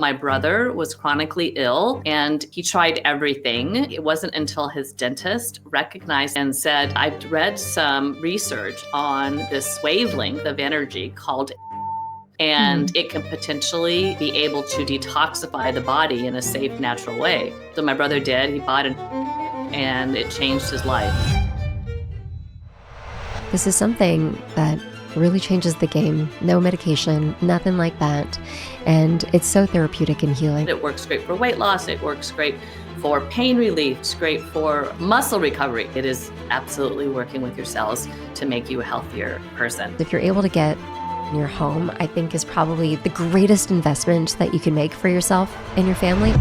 My brother was chronically ill and he tried everything. It wasn't until his dentist recognized and said, I've read some research on this wavelength of energy called, and it can potentially be able to detoxify the body in a safe, natural way. So my brother did, he bought it and it changed his life. This is something that really changes the game. No medication, nothing like that. And it's so therapeutic and healing. It works great for weight loss. It works great for pain relief. It's great for muscle recovery. It is absolutely working with your cells to make you a healthier person. If you're able to get in your home, I think is probably the greatest investment that you can make for yourself and your family.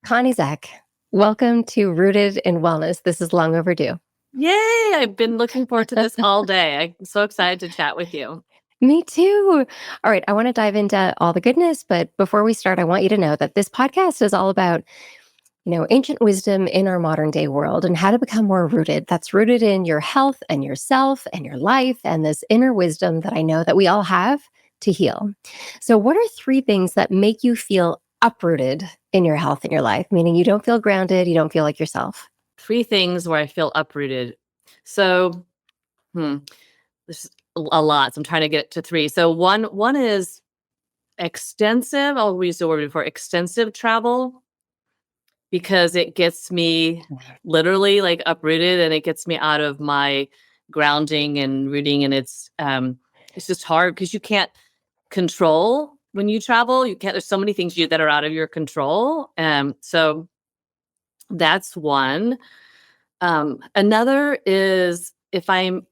Connie Zack, welcome to Rooted in Wellness. This is long overdue. Yay! I've been looking forward to this all day. I'm so excited to chat with you. Me too. All right, I want to dive into all the goodness, but before we start, I want you to know that this podcast is all about, ancient wisdom in our modern day world and how to become more rooted. That's rooted in your health and yourself and your life and this inner wisdom that I know that we all have to heal. So what are 3 things that make you feel uprooted in your health and your life, meaning you don't feel grounded, you don't feel like yourself? 3 things where I feel uprooted. So, there's a lot. So I'm trying to get to 3. So one is extensive. I'll use the word before extensive travel, because it gets me literally like uprooted and it gets me out of my grounding and rooting. And it's just hard because you can't control when you travel. There's so many things that are out of your control. So that's one. Another is if I'm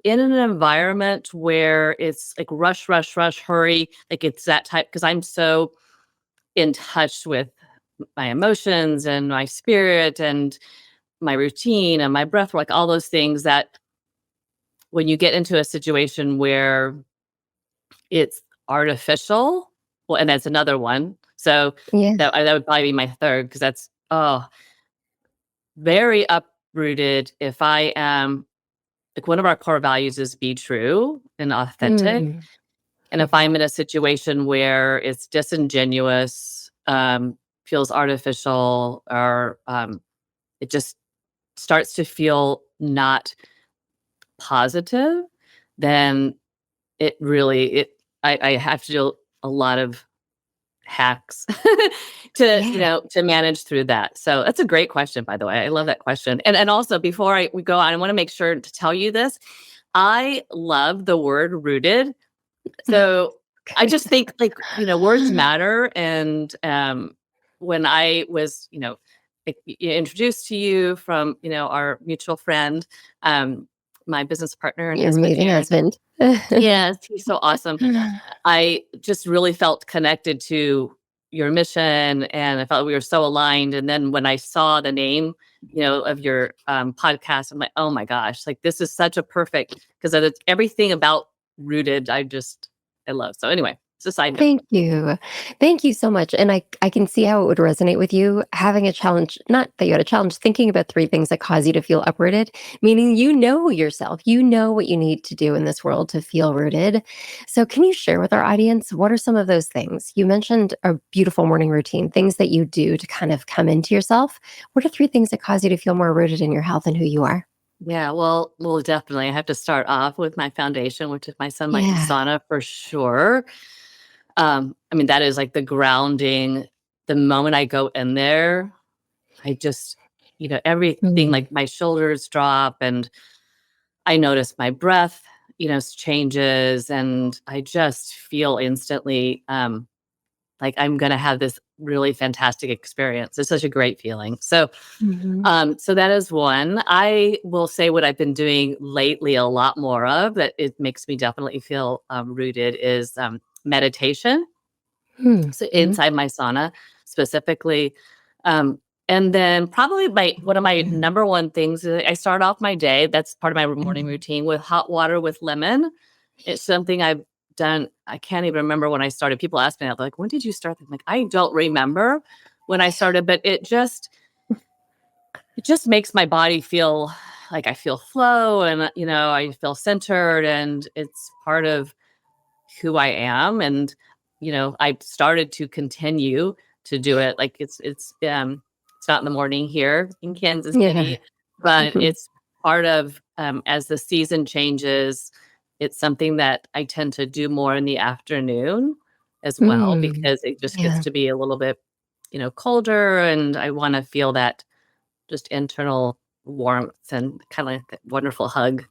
in an environment where it's like rush, rush, rush, hurry, like it's that type, because I'm so in touch with my emotions and my spirit and my routine and my breath work, like all those things, that when you get into a situation where it's artificial, well, and that's another one. So Yeah. that would probably be my third, because that's very uprooted. If I am, like, one of our core values is be true and authentic. And if I'm in a situation where it's disingenuous, feels artificial, or it just starts to feel not positive, then I have to do a lot of hacks to manage through that. So that's a great question, by the way. I love that question. And also, before we go on, I want to make sure to tell you this. I love the word rooted. So I just think, words matter. And when I was, introduced to you from, our mutual friend, my business partner and Your amazing husband. Yes, he's so awesome. I just really felt connected to your mission, and I felt we were so aligned. And then when I saw the name, of your podcast, I'm like, oh my gosh, like this is such a perfect, because it's everything about rooted. I love. So anyway, it's a side note. Thank you. Thank you so much. And I can see how it would resonate with you having a challenge, not that you had a challenge, thinking about 3 things that cause you to feel uprooted, meaning you know yourself, you know what you need to do in this world to feel rooted. So can you share with our audience, what are some of those things? You mentioned a beautiful morning routine, things that you do to kind of come into yourself. What are 3 things that cause you to feel more rooted in your health and who you are? Yeah, well, definitely. I have to start off with my foundation, which is my Sunlighten sauna for sure. That is like the grounding. The moment I go in there, I just, everything, like my shoulders drop and I notice my breath, changes, and I just feel instantly like I'm going to have this really fantastic experience. It's such a great feeling. So, so that is one. I will say what I've been doing lately a lot more of that it makes me definitely feel rooted is meditation. So inside my sauna specifically. And then probably one of my number one things is I start off my day. That's part of my morning routine with hot water with lemon. It's something I've done. I can't even remember when I started. People ask me that, like, when did you start? I'm like, I don't remember when I started, but it just, it just makes my body feel like I feel flow and, I feel centered, and it's part of who I am. And, I started to continue to do it. Like it's not in the morning here in Kansas Yeah. City, but it's part of, as the season changes, it's something that I tend to do more in the afternoon as well, Mm, because it just gets yeah. to be a little bit, colder, and I want to feel that just internal warmth and kind of like that wonderful hug.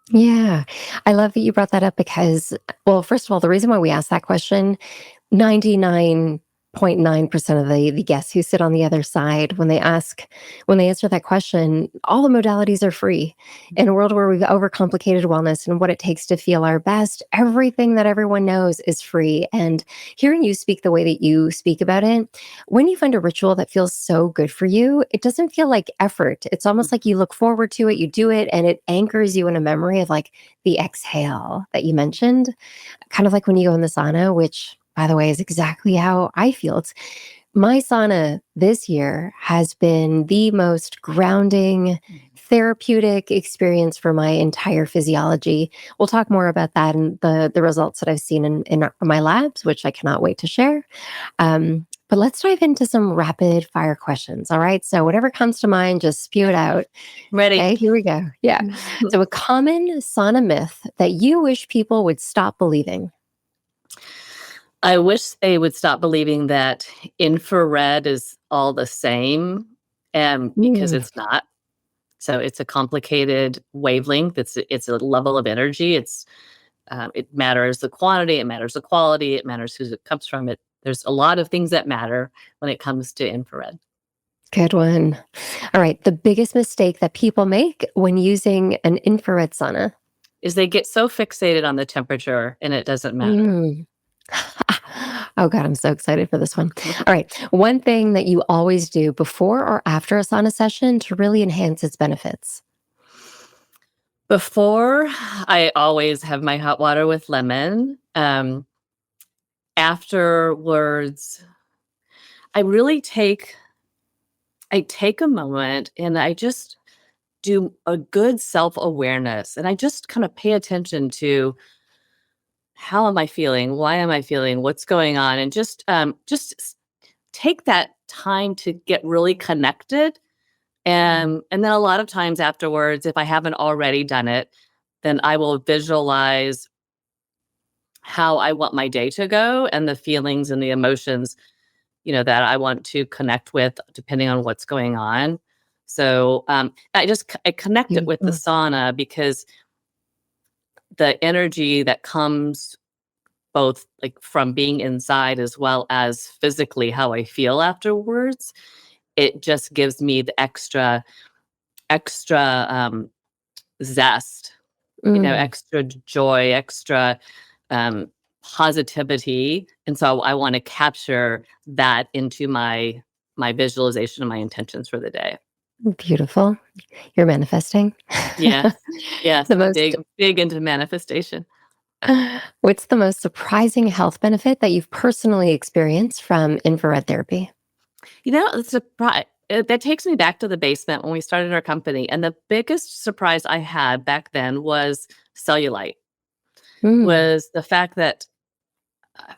Yeah. I love that you brought that up because, well, first of all, the reason why we asked that question, 99.9% of the guests who sit on the other side, when they answer that question, all the modalities are free. In a world where we've overcomplicated wellness and what it takes to feel our best, everything that everyone knows is free. And hearing you speak the way that you speak about it, when you find a ritual that feels so good for you, it doesn't feel like effort. It's almost like you look forward to it, you do it, and it anchors you in a memory of like the exhale that you mentioned, kind of like when you go in the sauna, which, by the way, is exactly how I feel. It's my sauna this year has been the most grounding, therapeutic experience for my entire physiology. We'll talk more about that and the results that I've seen in my labs, which I cannot wait to share. But let's dive into some rapid fire questions. All right. So whatever comes to mind, just spew it out. Ready? Okay, here we go. Yeah. So a common sauna myth that you wish people would stop believing. I wish they would stop believing that infrared is all the same, because Mm, it's not. So it's a complicated wavelength. It's a level of energy. It matters the quantity, it matters the quality, it matters who it comes from. There's a lot of things that matter when it comes to infrared. good one. All right. The biggest mistake that people make when using an infrared sauna. Is they get so fixated on the temperature and it doesn't matter. Mm. Oh, God, I'm so excited for this one. All right. One thing that you always do before or after a sauna session to really enhance its benefits. Before, I always have my hot water with lemon. Afterwards, I really take a moment and I just do a good self-awareness, and I just kind of pay attention to how am I feeling? Why am I feeling? What's going on? And take that time to get really connected. And then a lot of times afterwards, if I haven't already done it, then I will visualize how I want my day to go and the feelings and the emotions, that I want to connect with depending on what's going on. So I connect it with the Beautiful. sauna because the energy that comes both like from being inside as well as physically how I feel afterwards, it just gives me the extra zest, Mm, extra joy, extra um, positivity, and so I want to capture that into my visualization and my intentions for the day. beautiful. You're manifesting. Yes, yes, The most, big into manifestation. what's the most surprising health benefit that you've personally experienced from infrared therapy? It's a surprise. That takes me back to the basement when we started our company, and the biggest surprise I had back then was cellulite. Mm, Was the fact that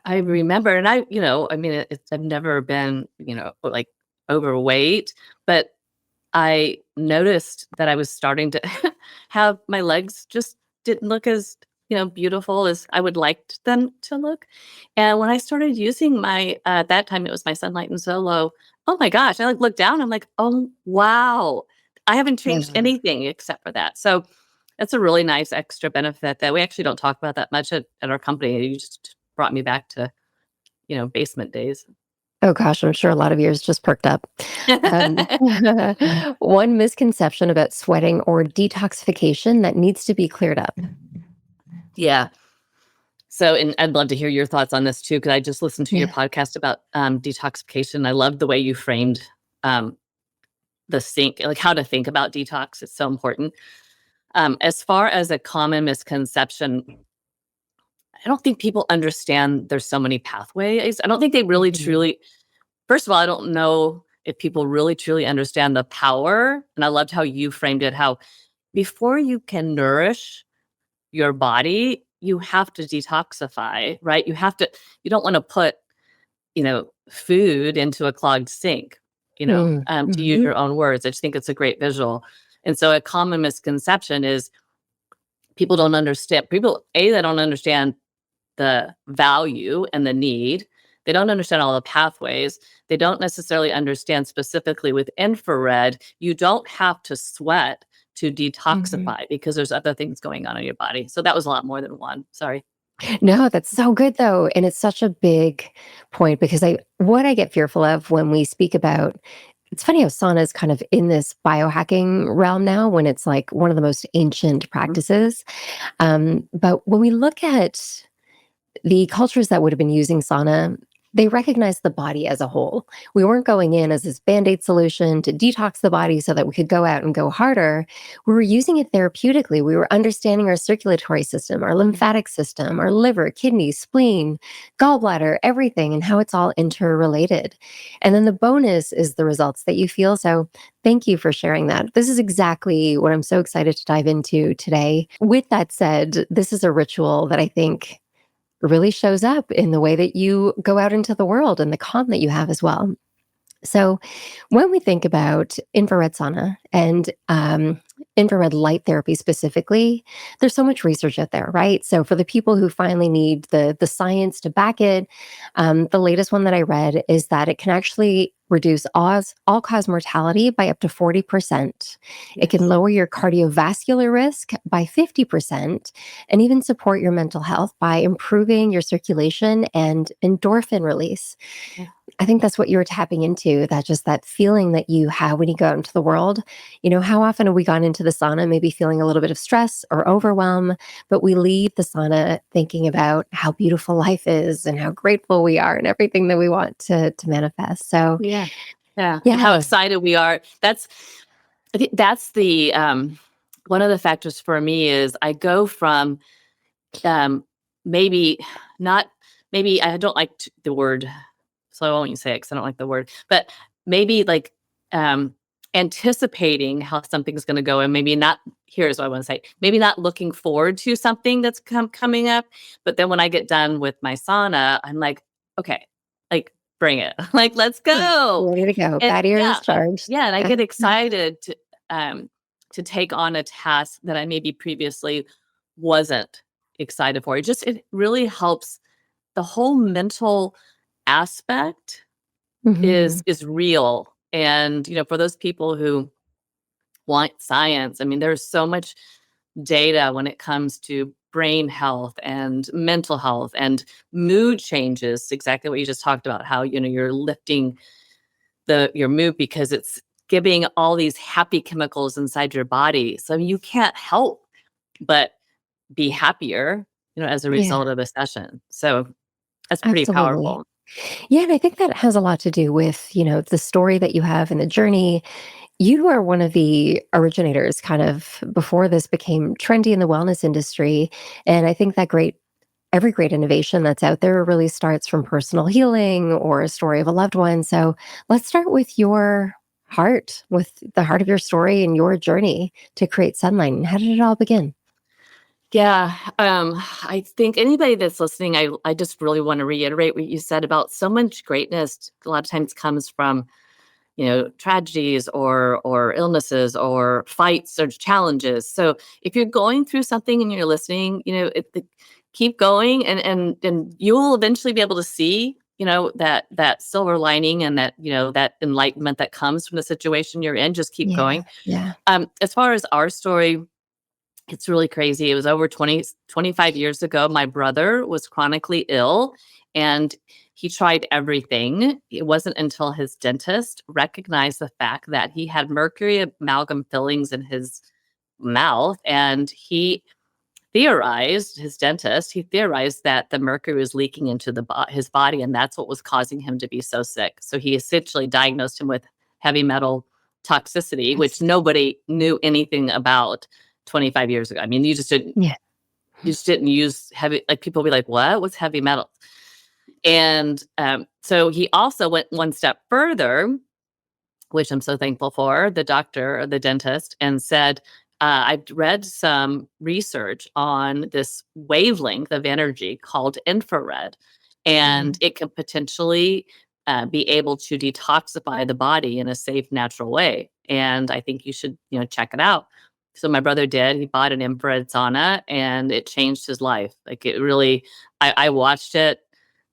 I remember, and I mean, I've never been, like overweight, but I noticed that I was starting to have my legs just didn't look as, beautiful as I would like them to look. And when I started using at that time, it was my Sunlighten Solo. Oh my gosh. I like looked down. I'm like, oh, wow. I haven't changed yeah. anything except for that. So that's a really nice extra benefit that we actually don't talk about that much at our company. You just brought me back to, basement days. Oh gosh, I'm sure a lot of yours just perked up. Um, one misconception about sweating or detoxification that needs to be cleared up. Yeah. So, and I'd love to hear your thoughts on this too, because I just listened to your Yeah. podcast about detoxification. I love the way you framed um, like how to think about detox. It's so important. As far as a common misconception, I don't think people understand there's so many pathways. I don't think they really Mhm. truly, first of all, I don't know if people really truly understand the power. And I loved how you framed it, how before you can nourish your body, you have to detoxify, right? You don't want to put, food into a clogged sink, to use Mm-hmm. your own words. I just think it's a great visual. And so a common misconception is people don't understand. They don't understand the value and the need. They don't understand all the pathways. They don't necessarily understand specifically with infrared, you don't have to sweat to Mm-hmm. detoxify because there's other things going on in your body. So that was a lot more than one. Sorry. No, that's so good though. And it's such a big point because what I get fearful of when we speak about it's funny how sauna is kind of in this biohacking realm now when it's like one of the most ancient Mhm. practices. But when we look at the cultures that would have been using sauna, they recognized the body as a whole. We weren't going in as this band-aid solution to detox the body so that we could go out and go harder. We were using it therapeutically. We were understanding our circulatory system, our lymphatic system, our liver, kidney, spleen, gallbladder, everything, and how it's all interrelated. And then the bonus is the results that you feel. So thank you for sharing that. This is exactly what I'm so excited to dive into today. With that said, this is a ritual that I think really shows up in the way that you go out into the world and the calm that you have as well. So, when we think about infrared sauna and infrared light therapy specifically, there's so much research out there, right? So, for the people who finally need the science to back it, the latest one that I read is that it can actually reduce all cause mortality by up to 40%. It can Yes. lower your cardiovascular risk by 50%, and even support your mental health by improving your circulation and endorphin release. Yeah. I think that's what you were tapping into, that just that feeling that you have when you go out into the world. How often have we gone into the sauna maybe feeling a little bit of stress or overwhelm, but we leave the sauna thinking about how beautiful life is and how grateful we are and everything that we want to manifest. So, Yeah. Yeah. And how yeah. excited we are. I think that's the one of the factors for me is I go from um maybe not maybe I don't like the word, so I won't even say it because I don't like the word, but maybe like um anticipating how something's going to go, and maybe not. Here's what I want to say: maybe not looking forward to something that's coming up, but then when I get done with my sauna, I'm like, okay, like bring it, like let's go. Ready to go. And Battery yeah, is charged. yeah, and I Yeah. get excited to take on a task that I maybe previously wasn't excited for. It really helps. The whole mental aspect Hmm. is real. And for those people who want science, I mean, there's so much data when it comes to brain health and mental health and mood changes, exactly what you just talked about, how you're lifting your mood because it's giving all these happy chemicals inside your body. So you can't help but be happier, as a Yeah, result of a session. So that's pretty absolutely. powerful. Yeah, and I think that has a lot to do with, the story that you have and the journey. You are one of the originators kind of before this became trendy in the wellness industry. And I think that every great innovation that's out there really starts from personal healing or a story of a loved one. So let's start with with the heart of your story and your journey to create Sunlighten. How did it all begin? Yeah, I think anybody that's listening, I just really want to reiterate what you said about so much greatness. A lot of times comes from tragedies or illnesses or fights or challenges. So if you're going through something and you're listening, keep going, and you will eventually be able to see that silver lining and that enlightenment that comes from the situation you're in. Just keep Yeah, going. yeah. As far as our story, it's really crazy. It was over 25 years ago. My brother was chronically ill and he tried everything. It wasn't until his dentist recognized the fact that he had mercury amalgam fillings in his mouth, and he theorized that the mercury was leaking into his body, and that's what was causing him to be so sick. So he essentially diagnosed him with heavy metal toxicity, which Yes. nobody knew anything about 25 years ago. I mean, Yeah. you just didn't use heavy, like people be like, what? What's heavy metals? And so he also went one step further which I'm so thankful for, the doctor or the dentist, and said, I've read some research on this wavelength of energy called infrared, and Mm. it can potentially be able to detoxify the body in a safe, natural way. And I think you should, check it out. So my brother did. He bought an infrared sauna, and it changed his life. Like it really, I watched it.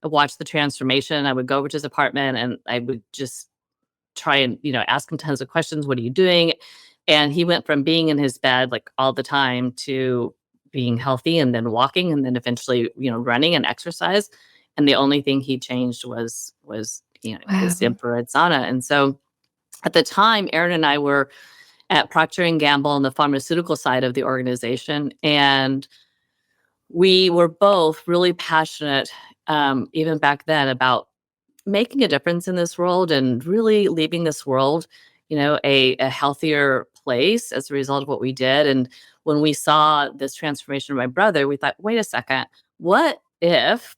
I watched the transformation. I would go over to his apartment, and I would just try and, ask him tons of questions. What are you doing? And he went from being in his bed like all the time to being healthy and then walking and then eventually, running and exercise. And the only thing he changed was, this Wow. infrared sauna. And so at the time, Aaron and I were at Procter and Gamble on the pharmaceutical side of the organization. And we were both really passionate, even back then, about making a difference in this world and really leaving this world, a healthier place as a result of what we did. And when we saw this transformation of my brother, we thought, wait a second, what if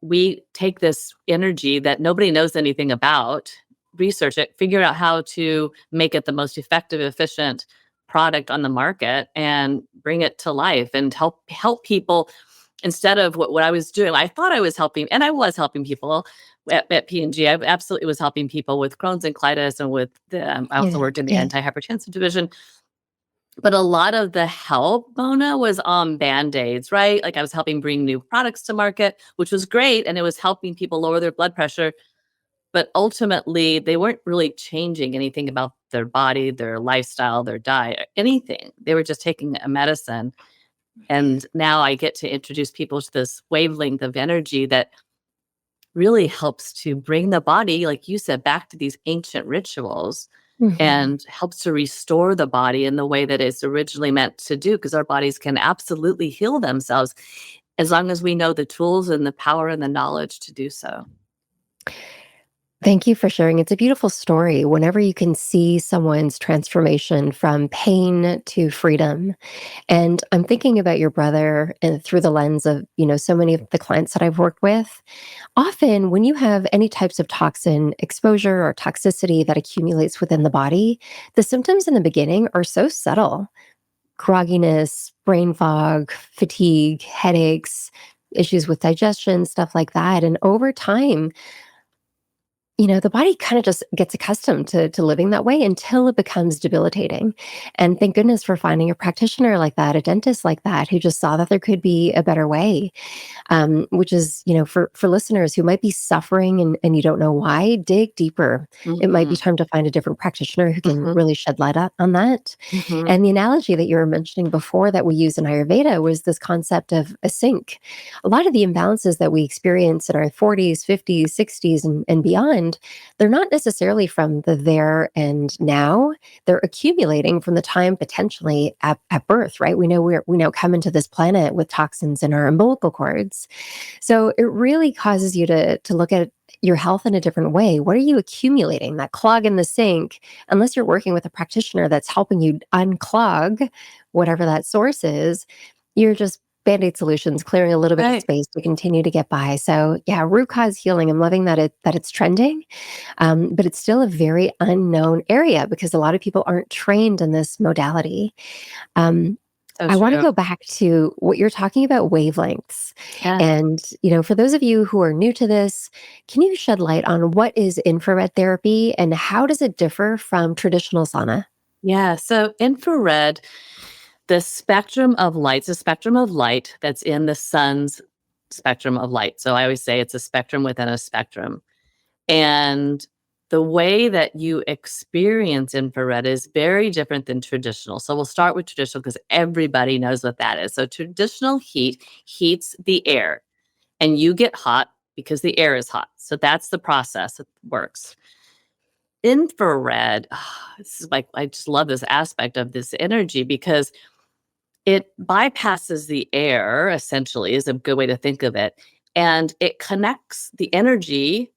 we take this energy that nobody knows anything about, research it, figure out how to make it the most effective, efficient product on the market and bring it to life and help people instead of what I was doing. I thought I was helping, and I was helping people at P&G. I absolutely was helping people with Crohn's and colitis and with I also Yeah. worked in the Yeah. antihypertensive division. But a lot of the help, Mona, was on Band-Aids, right? Like I was helping bring new products to market, which was great. And it was helping people lower their blood pressure. But ultimately, they weren't really changing anything about their body, their lifestyle, their diet, anything. They were just taking a medicine. And now I get to introduce people to this wavelength of energy that really helps to bring the body, like you said, back to these ancient rituals Mhm. and helps to restore the body in the way that it's originally meant to do, because our bodies can absolutely heal themselves as long as we know the tools and the power and the knowledge to do so. Thank you for sharing. It's a beautiful story. Whenever you can see someone's transformation from pain to freedom. And I'm thinking about your brother and through the lens of, so many of the clients that I've worked with. Often, when you have any types of toxin exposure or toxicity that accumulates within the body, the symptoms in the beginning are so subtle: grogginess, brain fog, fatigue, headaches, issues with digestion, stuff like that. And over time, the body kind of just gets accustomed to living that way until it becomes debilitating. And thank goodness for finding a practitioner like that, a dentist like that, who just saw that there could be a better way. Which is, for listeners who might be suffering and you don't know why, dig deeper. It might be Mhm, time to find a different practitioner who can mhm, really shed light on that. mhm, And the analogy that you were mentioning before that we use in Ayurveda was this concept of a sink. A lot of the imbalances that we experience in our 40s, 50s, 60s, and beyond, they're not necessarily from the there and now. They're accumulating from the time potentially at birth, right? We now come into this planet with toxins in our umbilical cords. So it really causes you to look at your health in a different way. What are you accumulating? That clog in the sink, unless you're working with a practitioner that's helping you unclog whatever that source is, you're just band-aid solutions, clearing a little bit of right. space to continue to get by. So yeah, root cause healing. I'm loving that it's trending, but it's still a very unknown area because a lot of people aren't trained in this modality. Um, So I want to true. go back to what you're talking about, wavelengths. Yeah. And, for those of you who are new to this, can you shed light on what is infrared therapy and how does it differ from traditional sauna? Yeah. So infrared, the spectrum of light that's in the sun's spectrum of light. So I always say it's a spectrum within a spectrum. And the way that you experience infrared is very different than traditional. So we'll start with traditional because everybody knows what that is. So traditional heat heats the air and you get hot because the air is hot. So that's the process that works. Infrared, this is like, I just love this aspect of this energy because it bypasses the air, essentially, is a good way to think of it. And it connects the energy,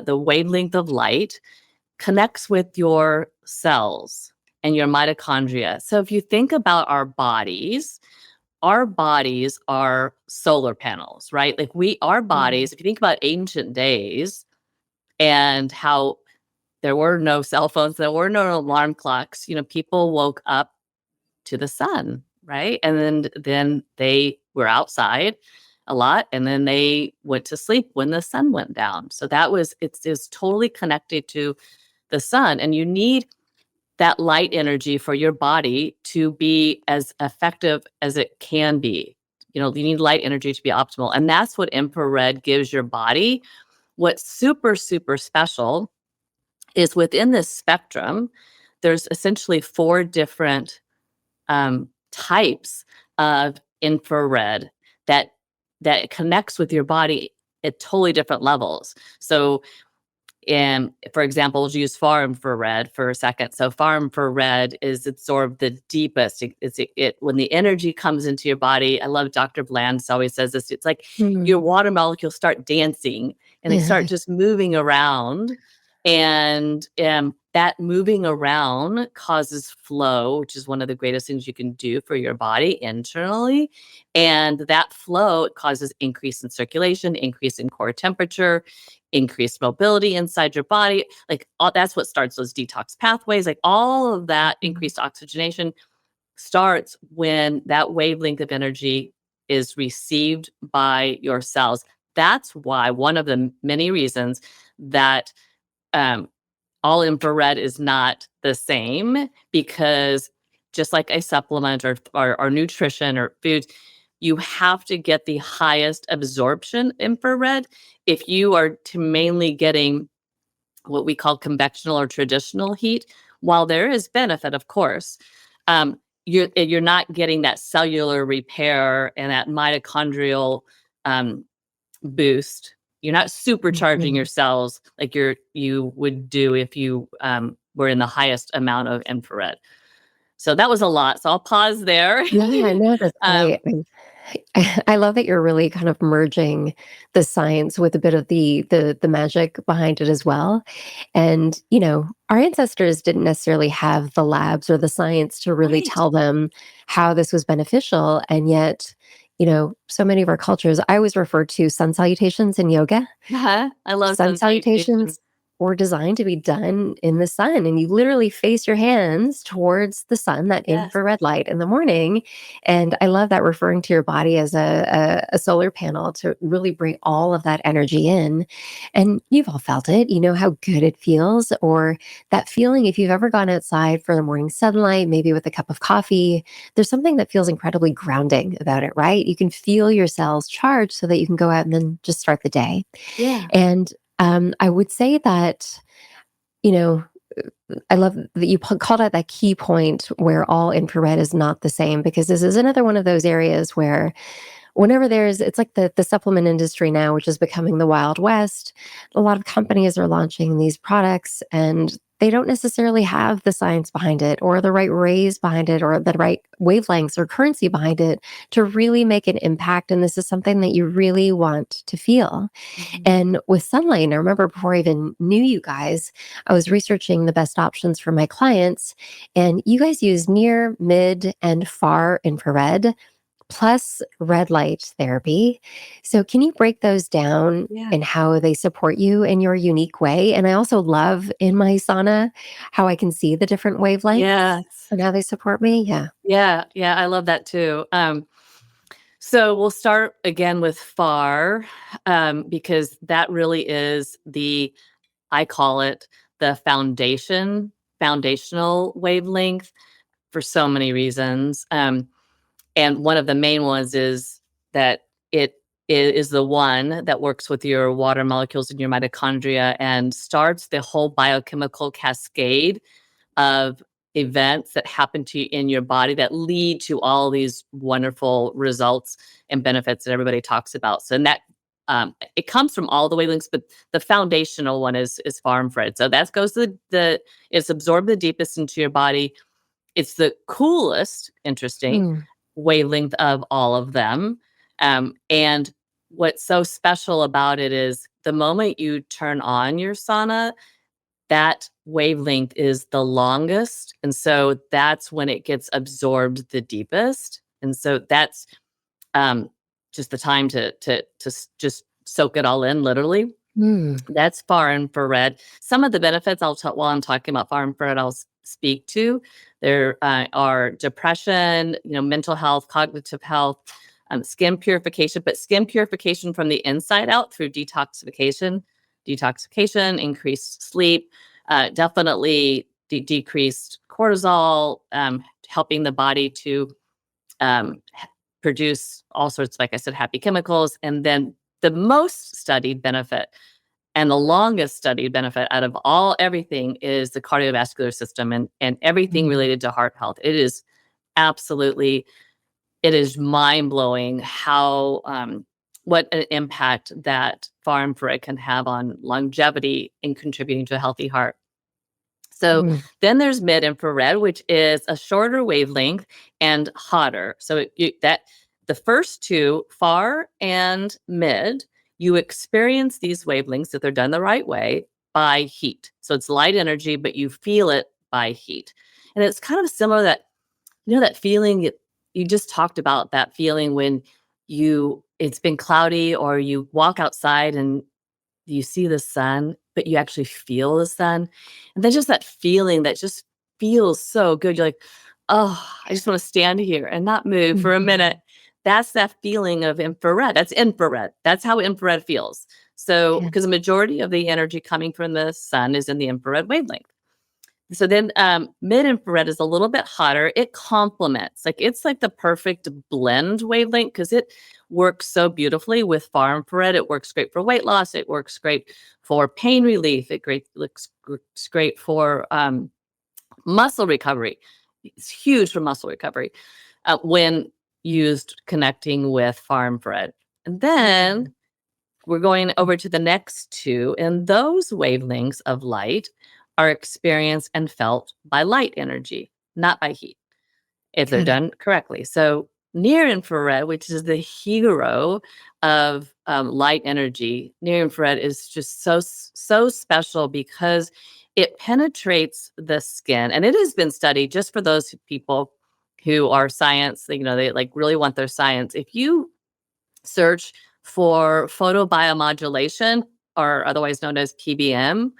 the wavelength of light, connects with your cells and your mitochondria. So if you think about our bodies are solar panels, right? Like our Mm. bodies, if you think about ancient days and how there were no cell phones, there were no alarm clocks. People woke up to the sun, right? And then they were outside a lot, and then they went to sleep when the sun went down. So it's totally connected to the sun, and you need that light energy for your body to be as effective as it can be. You need light energy to be optimal, and that's what infrared gives your body. What's super, super special is within this spectrum, there's essentially 4 different types of infrared that connects with your body at totally different levels. So, for example, we'll use far infrared for a second. So far infrared is absorbed the deepest. It when the energy comes into your body. I love Dr. Bland always says this. It's like your Mm. water molecules start dancing and they start just moving around. And that moving around causes flow, which is one of the greatest things you can do for your body internally. And that flow causes increase in circulation, increase in core temperature, increased mobility inside your body. Like that's what starts those detox pathways. Like all of that increased oxygenation starts when that wavelength of energy is received by your cells. That's why one of the many reasons that um, all infrared is not the same, because just like a supplement or nutrition or food, you have to get the highest absorption infrared. If you are to mainly getting what we call convectional or traditional heat, while there is benefit, of course, you're not getting that cellular repair and that mitochondrial boost. You're not supercharging your Mhm. cells like you would do if you were in the highest amount of infrared. So that was a lot. So I'll pause there. Yeah, no, that's um, great. I love that you're really kind of merging the science with a bit of the magic behind it as well. And, our ancestors didn't necessarily have the labs or the science to really right. tell them how this was beneficial. And yet, so many of our cultures, I always refer to sun salutations in yoga. Uh-huh. I love Sun sun salutation. salutations were designed to be done in the sun, and you literally face your hands towards the sun, that Yes. infrared light in the morning. And I love that, referring to your body as a solar panel to really bring all of that energy in. And you've all felt it. You know how good it feels, or that feeling if you've ever gone outside for the morning sunlight, maybe with a cup of coffee. There's something that feels incredibly grounding about it, right? You can feel your cells charged so that you can go out and then just start the day. Yeah. And I would say that, you know, I love that you called out that key point where all infrared is not the same, because this is another one of those areas where whenever it's like the supplement industry now, which is becoming the Wild West. A lot of companies are launching these products and they don't necessarily have the science behind it or the right rays behind it or the right wavelengths or currency behind it to really make an impact. And this is something that you really want to feel. Mhm. And with Sunlighten, I remember before I even knew you guys, I was researching the best options for my clients. And you guys use near, mid, and far infrared plus red light therapy. So, can you break those down Yeah. and how they support you in your unique way? And I also love in my sauna how I can see the different wavelengths Yes. and how they support me. Yeah. Yeah. Yeah. I love that too. So we'll start again with far, because that really is I call it the foundational wavelength for so many reasons. And one of the main ones is that it is the one that works with your water molecules in your mitochondria and starts the whole biochemical cascade of events that happen to you in your body that lead to all these wonderful results and benefits that everybody talks about. So, and that it comes from all the wavelengths, but the foundational one is far infrared. So that goes to the it's absorbed the deepest into your body. It's the coolest, interesting Mm. wavelength of all of them. And what's so special about it is the moment you turn on your sauna, that wavelength is the longest. And so that's when it gets absorbed the deepest. And so that's um, just the time to just soak it all in, literally. Mm. That's far infrared. Some of the benefits while I'm talking about far infrared, I'll speak to. There are depression, mental health, cognitive health, skin purification, but skin purification from the inside out through detoxification, increased sleep, definitely decreased cortisol, helping the body to um, produce all sorts, like I said, happy chemicals. And then the most studied benefit and the longest studied benefit out of everything is the cardiovascular system and everything Mm. related to heart health. Absolutely, it is mind blowing how, what an impact that far infrared can have on longevity in contributing to a healthy heart. So Mm. then there's mid infrared, which is a shorter wavelength and hotter. So that the first two, far and mid, you experience these wavelengths if they're done the right way by heat. So it's light energy, but you feel it by heat. And it's kind of similar that that feeling you just talked about, that feeling when it's been cloudy or you walk outside and you see the sun, but you actually feel the sun. And then just that feeling that just feels so good. You're like, oh, I just want to stand here and not move for a minute. Mhm. That's that feeling of infrared. That's infrared. That's how infrared feels. So, Yeah. because the majority of the energy coming from the sun is in the infrared wavelength. So then mid infrared is a little bit hotter. It complements, like it's like the perfect blend wavelength because it works so beautifully with far infrared. It works great for weight loss. It works great for pain relief. Looks great for muscle recovery. It's huge for muscle recovery when used connecting with far infrared. And then Mm. we're going over to the next two, and those wavelengths of light are experienced and felt by light energy, not by heat, if they're Got it. done correctly. So, near infrared, which is the hero of light energy, near infrared is just so special because it penetrates the skin, and it has been studied just for those people who are science. They like really want their science. If you search for photobiomodulation, or otherwise known as PBM.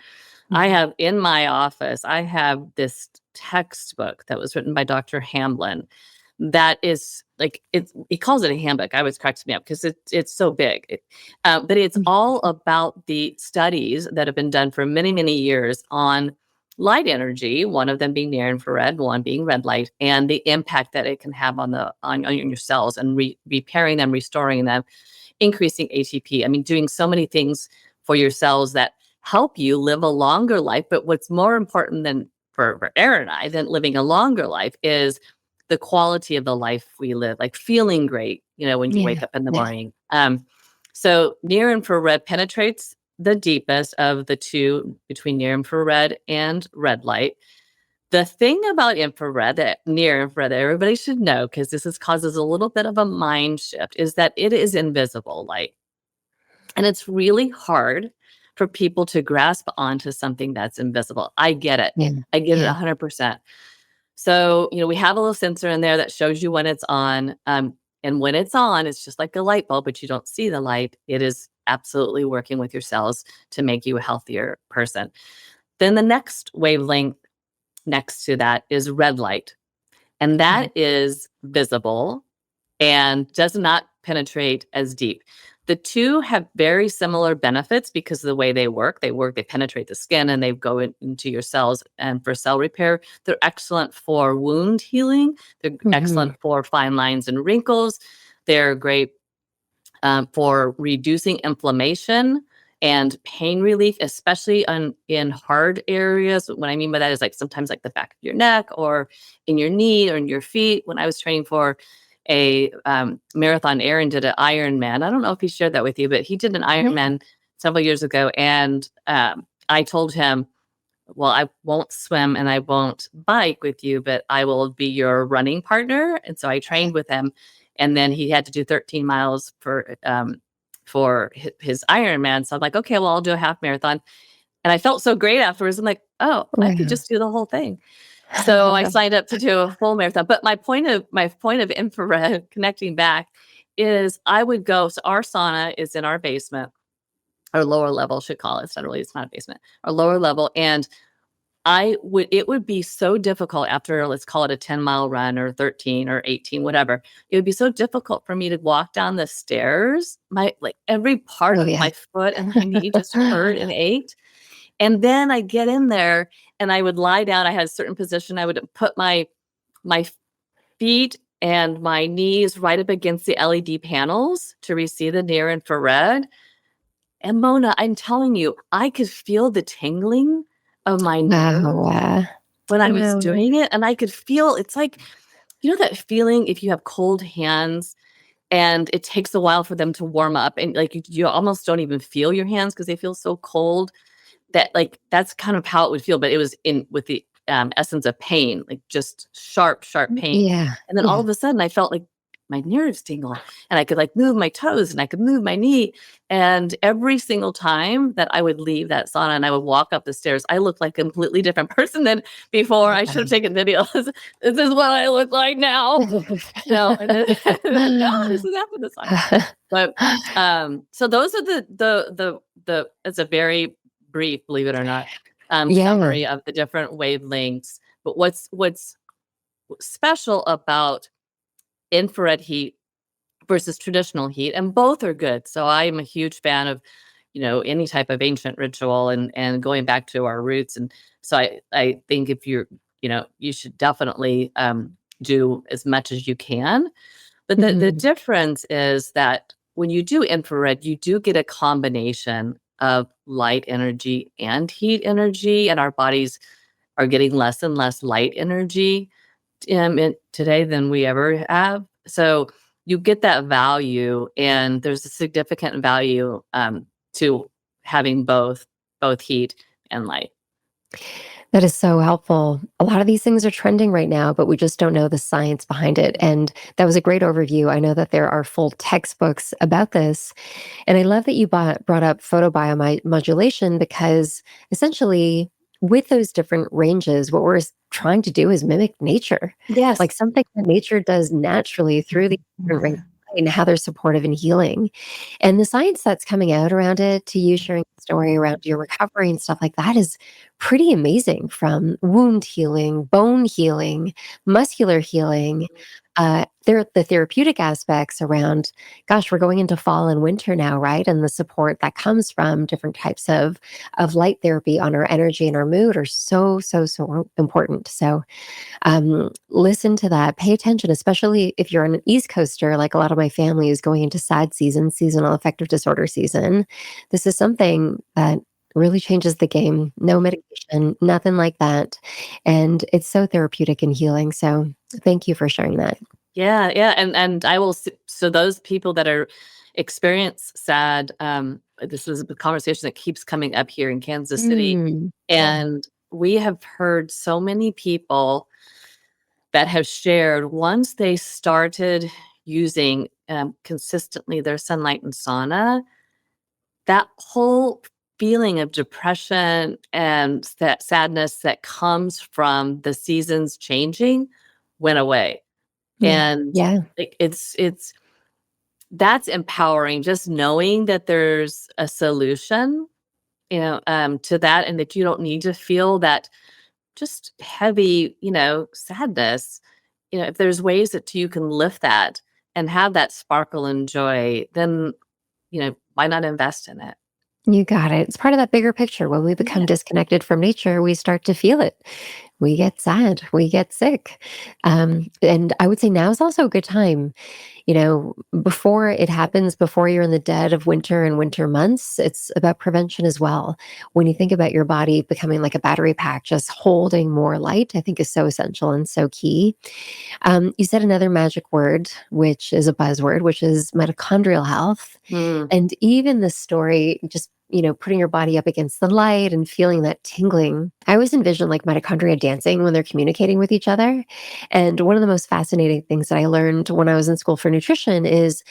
I Mhm. have in my office, I have this textbook that was written by Dr. Hamblin that is like he calls it a handbook. I always cracks me up because it's so big. But it's all Mhm. about the studies that have been done for many, many years on light energy, one of them being near infrared, one being red light, and the impact that it can have on your cells and repairing them, restoring them, increasing ATP. I mean, doing so many things for your cells that help you live a longer life. But what's more important than for Aaron and I than living a longer life is the quality of the life we live, like feeling great, when you wake Yeah. up in the Yeah. morning. So near infrared penetrates the deepest of the two between near infrared and red light. The thing about infrared, that near infrared, that everybody should know, because causes a little bit of a mind shift, is that it is invisible light. And it's really hard for people to grasp onto something that's invisible. I get it. Yeah. I get it Yeah. 100%. So, we have a little sensor in there that shows you when it's on. And when it's on, it's just like a light bulb, but you don't see the light. It is absolutely working with your cells to make you a healthier person. Then the next wavelength next to that is red light. And that Okay. is visible and does not penetrate as deep. The two have very similar benefits because of the way they work. They penetrate the skin and they go into your cells. And for cell repair, they're excellent for wound healing. They're Mhm. excellent for fine lines and wrinkles. They're great for reducing inflammation and pain relief, especially in hard areas. What I mean by that is like sometimes like the back of your neck or in your knee or in your feet. When I was training for a marathon, Aaron did an Ironman. I don't know if he shared that with you, but he did an Yeah. Ironman several years ago. And I told him, well, I won't swim and I won't bike with you, but I will be your running partner. And so I trained with him. And then he had to do 13 miles for his Ironman. So I'm like, okay, well, I'll do a half marathon. And I felt so great afterwards. I'm like, oh, I could Wow. just do the whole thing. So I signed up to do a full marathon. But my point of infrared connecting back is I would go. So our sauna is in our basement. or lower level should call it. It's not a basement, or lower level. And it would be so difficult after, let's call it a 10-mile run or 13 or 18, whatever. It would be so difficult for me to walk down the stairs. Like every part Oh, of yeah. my foot and my knee just hurt and ached. And then I get in there and I would lie down. I had a certain position. I would put my feet and my knees right up against the LED panels to receive the near infrared. And Mona, I'm telling you, I could feel the tingling of my nerves Wow. when I was Wow. doing it, and I could feel it's like, you know that feeling if you have cold hands and it takes a while for them to warm up and, like, you almost don't even feel your hands because they feel so cold? That like, that's kind of how it would feel, but it was in with the, essence of pain, like, just sharp, sharp pain, Yeah. and then all Yeah. of a sudden, I felt like my nerves tingle, and I could, like, move my toes, and I could move my knee, and every single time that I would leave that sauna and I would walk up the stairs, I looked like a completely different person than before. I should have taken videos. This is what I look like now, and then no, this is after the sauna. But, so those are the it's a very brief, believe it or not, Yeah. summary of the different wavelengths. But what's special about infrared heat versus traditional heat, and both are good. So I'm a huge fan of, any type of ancient ritual and going back to our roots. And so I think if you should definitely do as much as you can. But the Mhm. difference is that when you do infrared, you do get a combination of light energy and heat energy, and our bodies are getting less and less light energy today than we ever have. So you get that value, and there's a significant value to having both heat and light. That is so helpful. A lot of these things are trending right now, but we just don't know the science behind it. And that was a great overview. I know that there are full textbooks about this. And I love that you brought up photobiomodulation because essentially, with those different ranges, what we're trying to do is mimic nature, Yes. like something that nature does naturally through the different ranges and how they're supportive and healing. And the science that's coming out around it, to you sharing the story around your recovery and stuff like that, is pretty amazing, from wound healing, bone healing, muscular healing. The therapeutic aspects around, gosh, we're going into fall and winter now, right? And the support that comes from different types of light therapy on our energy and our mood are so, so, so important. So listen to that. Pay attention, especially if you're an East Coaster, like a lot of my family is going into SAD season, seasonal affective disorder season. This is something that really changes the game. No medication, nothing like that. And it's so therapeutic and healing. So thank you for sharing that. Yeah, yeah, and I will so those people that are experience SAD, this is a conversation that keeps coming up here in Kansas City, Mm. and we have heard so many people that have shared once they started using, consistently their Sunlighten sauna, that whole feeling of depression and that sadness that comes from the seasons changing went away. Yeah. And Yeah. it's that's empowering, just knowing that there's a solution, to that, and that you don't need to feel that just heavy, sadness. If there's ways that you can lift that and have that sparkle and joy, then, why not invest in it? You got it. It's part of that bigger picture. When we become Yeah. disconnected from nature, we start to feel it. We get sad, we get sick. And I would say now is also a good time, before it happens, before you're in the dead of winter and winter months. It's about prevention as well. When you think about your body becoming like a battery pack, just holding more light, I think is so essential and so key. You said another magic word, which is a buzzword, which is mitochondrial health. Mm. And even the story, just, putting your body up against the light and feeling that tingling. I always envision like mitochondria dancing when they're communicating with each other. And one of the most fascinating things that I learned when I was in school for nutrition is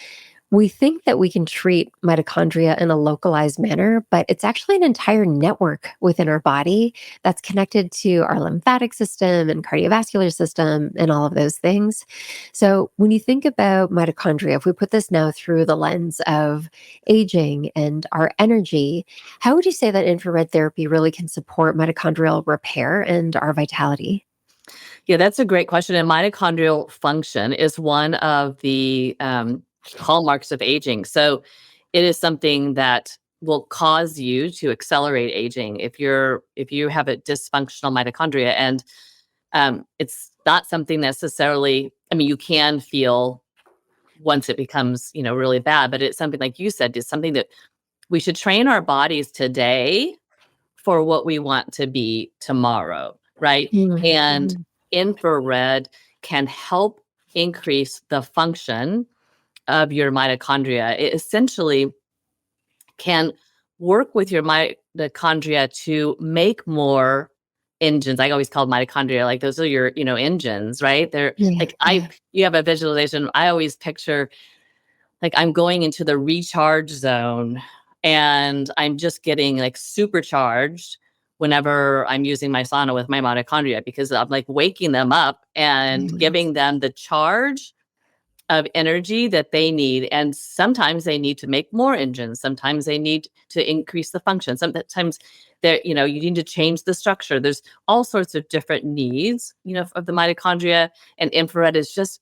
We think that we can treat mitochondria in a localized manner, but it's actually an entire network within our body that's connected to our lymphatic system and cardiovascular system and all of those things. So, when you think about mitochondria, if we put this now through the lens of aging and our energy, how would you say that infrared therapy really can support mitochondrial repair and our vitality? Yeah, that's a great question. And mitochondrial function is one of the hallmarks of aging. So it is something that will cause you to accelerate aging if you have a dysfunctional mitochondria. And it's not something necessarily. I mean, you can feel once it becomes really bad, but it's something like you said is something that we should train our bodies today for what we want to be tomorrow, right? And Mhm. infrared can help increase the function of your mitochondria. It essentially can work with your mitochondria to make more engines. I always call mitochondria like those are your, engines, right? They're Yeah, like yeah. you have a visualization. I always picture like I'm going into the recharge zone and I'm just getting like supercharged whenever I'm using my sauna with my mitochondria because I'm like waking them up and Mm. giving them the charge of energy that they need. And sometimes they need to make more engines. Sometimes they need to increase the function. Sometimes you need to change the structure. There's all sorts of different needs, of the mitochondria. And infrared is just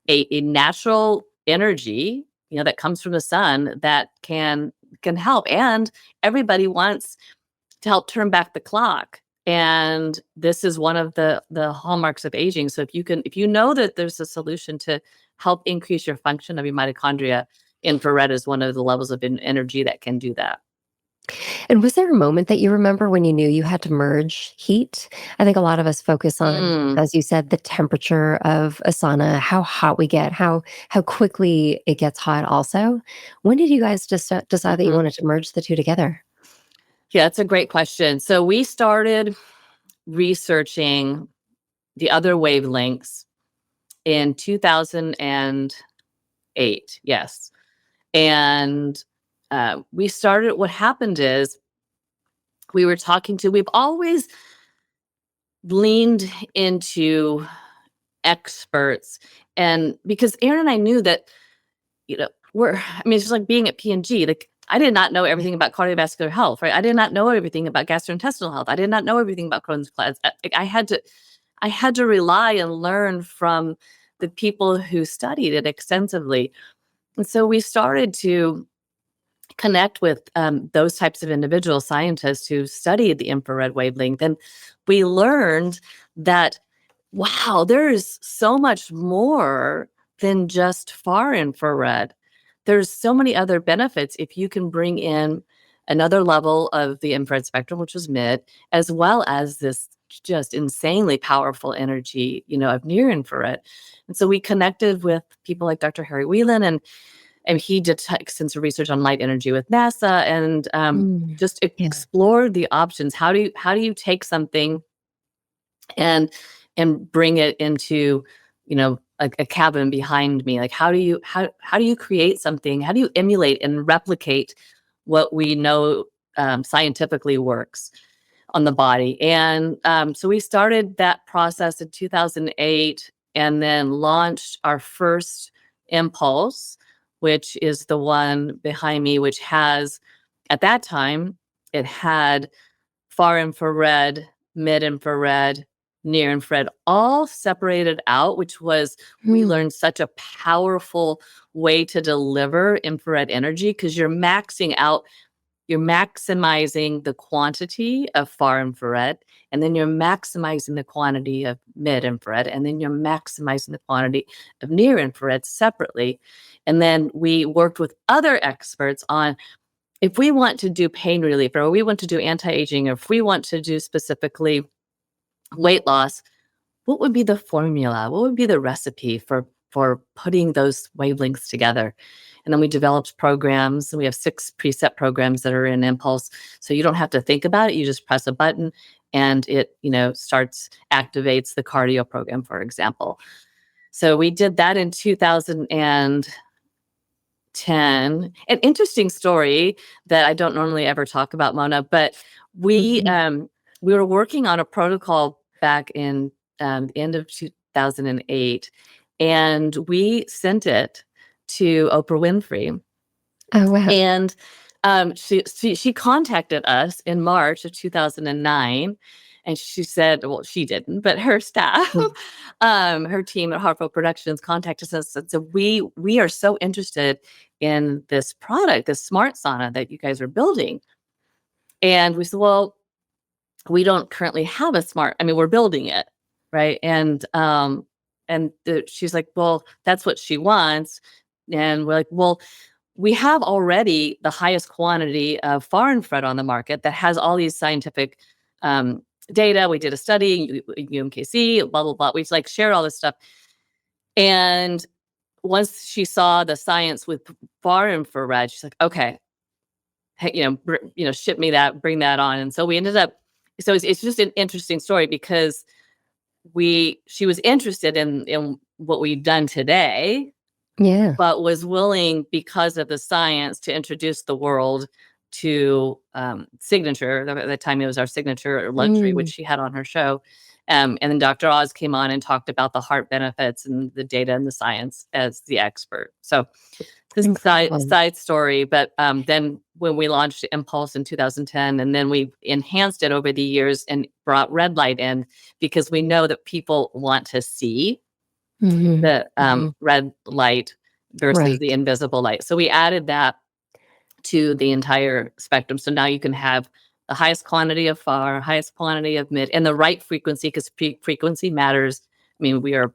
a natural energy, that comes from the sun that can help. And everybody wants to help turn back the clock. And this is one of the hallmarks of aging. So if you know that there's a solution to help increase your function of your mitochondria, infrared is one of the levels of energy that can do that. And was there a moment that you remember when you knew you had to merge heat? I think a lot of us focus on, Mm, as you said, the temperature of a sauna, how hot we get, how quickly it gets hot also. When did you guys just decide that you mhm. wanted to merge the two together? Yeah, that's a great question. So we started researching the other wavelengths in 2008. Yes. And we started, what happened is we've always leaned into experts. And because Aaron and I knew that, it's just like being at P&G, like I did not know Yeah. everything about cardiovascular health, right? I did not know everything about gastrointestinal health. I did not know everything about Crohn's colitis. I had to rely and learn from the people who studied it extensively. And so we started to connect with those types of individual scientists who studied the infrared wavelength. And we learned that, wow, there is so much more than just far infrared. There's so many other benefits if you can bring in another level of the infrared spectrum, which was mid, as well as this just insanely powerful energy, of near infrared. And so we connected with people like Dr. Harry Whelan, and he did extensive research on light energy with NASA, and Mm, just yeah. explored the options. How do you take something and bring it into a cabin behind me? Like how do you create something? How do you emulate and replicate what we know scientifically works on the body? And so we started that process in 2008 and then launched our first impulse, which is the one behind me, which has, at that time, it had far infrared, mid infrared, near infrared, all separated out, which was, we Mm, learned, such a powerful way to deliver infrared energy because you're maximizing the quantity of far infrared, and then you're maximizing the quantity of mid infrared, and then you're maximizing the quantity of near infrared separately. And then we worked with other experts on, if we want to do pain relief, or we want to do anti-aging, or if we want to do specifically weight loss, what would be the formula? What would be the recipe for putting those wavelengths together? And then we developed programs. We have 6 preset programs that are in Impulse. So you don't have to think about it. You just press a button and it, activates the cardio program, for example. So we did that in 2008. An interesting story that I don't normally ever talk about, Mona, but we we were working on a protocol back in the end of 2008, and we sent it to Oprah Winfrey. Oh, wow. And she contacted us in March of 2009, and she said, well, she didn't, but her staff, her team at Harpo Productions contacted us and said, we are so interested in this product, this smart sauna that you guys are building. And we said, well, we don't currently have a smart, I mean, we're building it, right? And she's like, well, that's what she wants. And we're like, well, we have already the highest quantity of far infrared on the market that has all these scientific data. We did a study, UMKC, blah, blah, blah. We like shared all this stuff. And once she saw the science with far infrared, she's like, okay, hey, ship me that, bring that on. And so we ended up, so it's just an interesting story because she was interested in what we've done today, Yeah. but was willing, because of the science, to introduce the world to Signature. At the time, it was our Signature Luxury, which she had on her show. And then Dr. Oz came on and talked about the heart benefits and the data and the science as the expert. So this side story, but then when we launched Impulse in 2010, and then we enhanced it over the years and brought red light in, because we know that people want to see the red light versus the invisible light. So we added that to the entire spectrum. So now you can have the highest quantity of far, highest quantity of mid, and the right frequency, because frequency matters. I mean, we are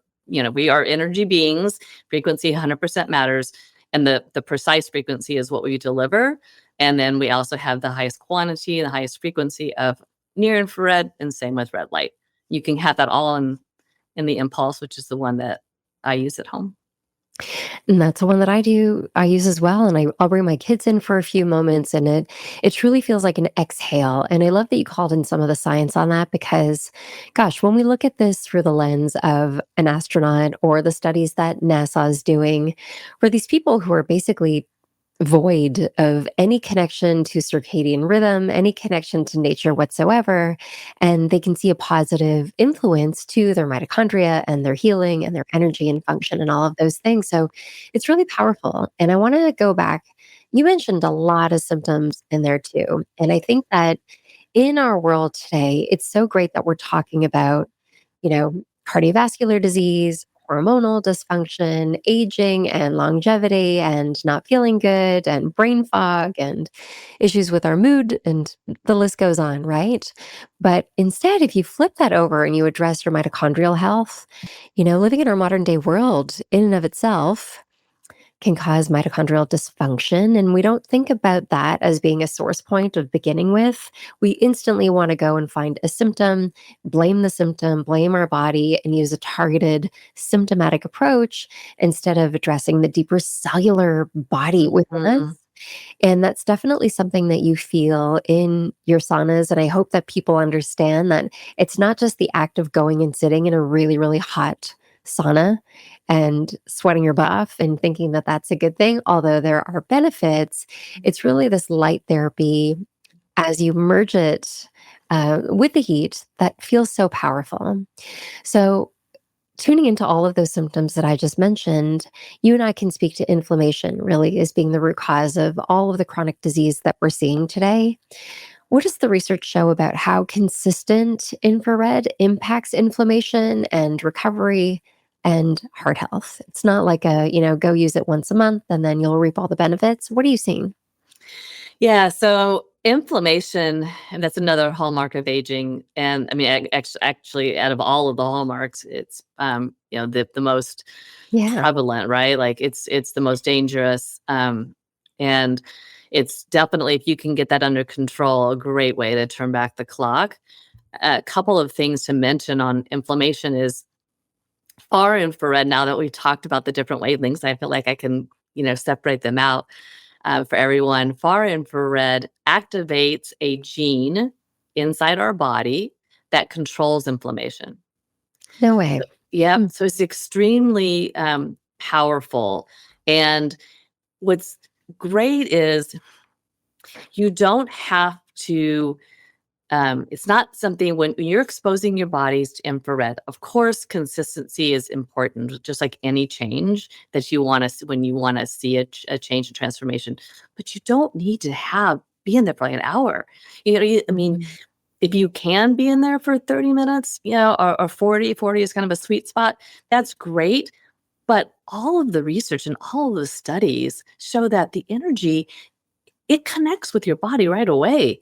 energy beings. Frequency 100% matters. And the precise frequency is what we deliver. And then we also have the highest quantity, the highest frequency of near infrared, and same with red light. You can have that all in the Impulse, which is the one that I use at home. And that's the one that I use as well, and I'll bring my kids in for a few moments, and it truly feels like an exhale, and I love that you called in some of the science on that because, gosh, when we look at this through the lens of an astronaut or the studies that NASA is doing for these people who are basically void of any connection to circadian rhythm, any connection to nature whatsoever. And they can see a positive influence to their mitochondria and their healing and their energy and function and all of those things. So it's really powerful. And I want to go back. You mentioned a lot of symptoms in there too. And I think that in our world today, it's so great that we're talking about, cardiovascular disease, hormonal dysfunction, aging and longevity, and not feeling good, and brain fog, and issues with our mood, and the list goes on, right? But instead, if you flip that over and you address your mitochondrial health, living in our modern day world in and of itself can cause mitochondrial dysfunction. And we don't think about that as being a source point of beginning with. We instantly want to go and find a symptom, blame the symptom, blame our body, and use a targeted symptomatic approach instead of addressing the deeper cellular body within us. And that's definitely something that you feel in your saunas. And I hope that people understand that it's not just the act of going and sitting in a really, really hot sauna and sweating your butt off and thinking that that's a good thing, although there are benefits. It's really this light therapy as you merge it with the heat that feels so powerful. So tuning into all of those symptoms that I just mentioned, you and I can speak to inflammation really as being the root cause of all of the chronic disease that we're seeing today. What does the research show about how consistent infrared impacts inflammation and recovery and heart health? It's not like go use it once a month and then you'll reap all the benefits. What are you seeing? Yeah, so inflammation, and that's another hallmark of aging. And I mean, actually, out of all of the hallmarks, it's the most prevalent, right? Like it's the most dangerous, and it's definitely, if you can get that under control, a great way to turn back the clock. A couple of things to mention on inflammation is far infrared. Now that we've talked about the different wavelengths, I feel like I can separate them out. For everyone, far infrared activates a gene inside our body that controls inflammation. No way. Yeah, so it's extremely powerful. And what's great is you don't have to, it's not something when you're exposing your bodies to infrared. Of course, consistency is important, just like any change that you want to, when you want to see a change and transformation. But you don't need to be in there for like an hour. I mean, Mhm. if you can be in there for 30 minutes, or 40 is kind of a sweet spot, that's great. But all of the research and all of the studies show that the energy, it connects with your body right away.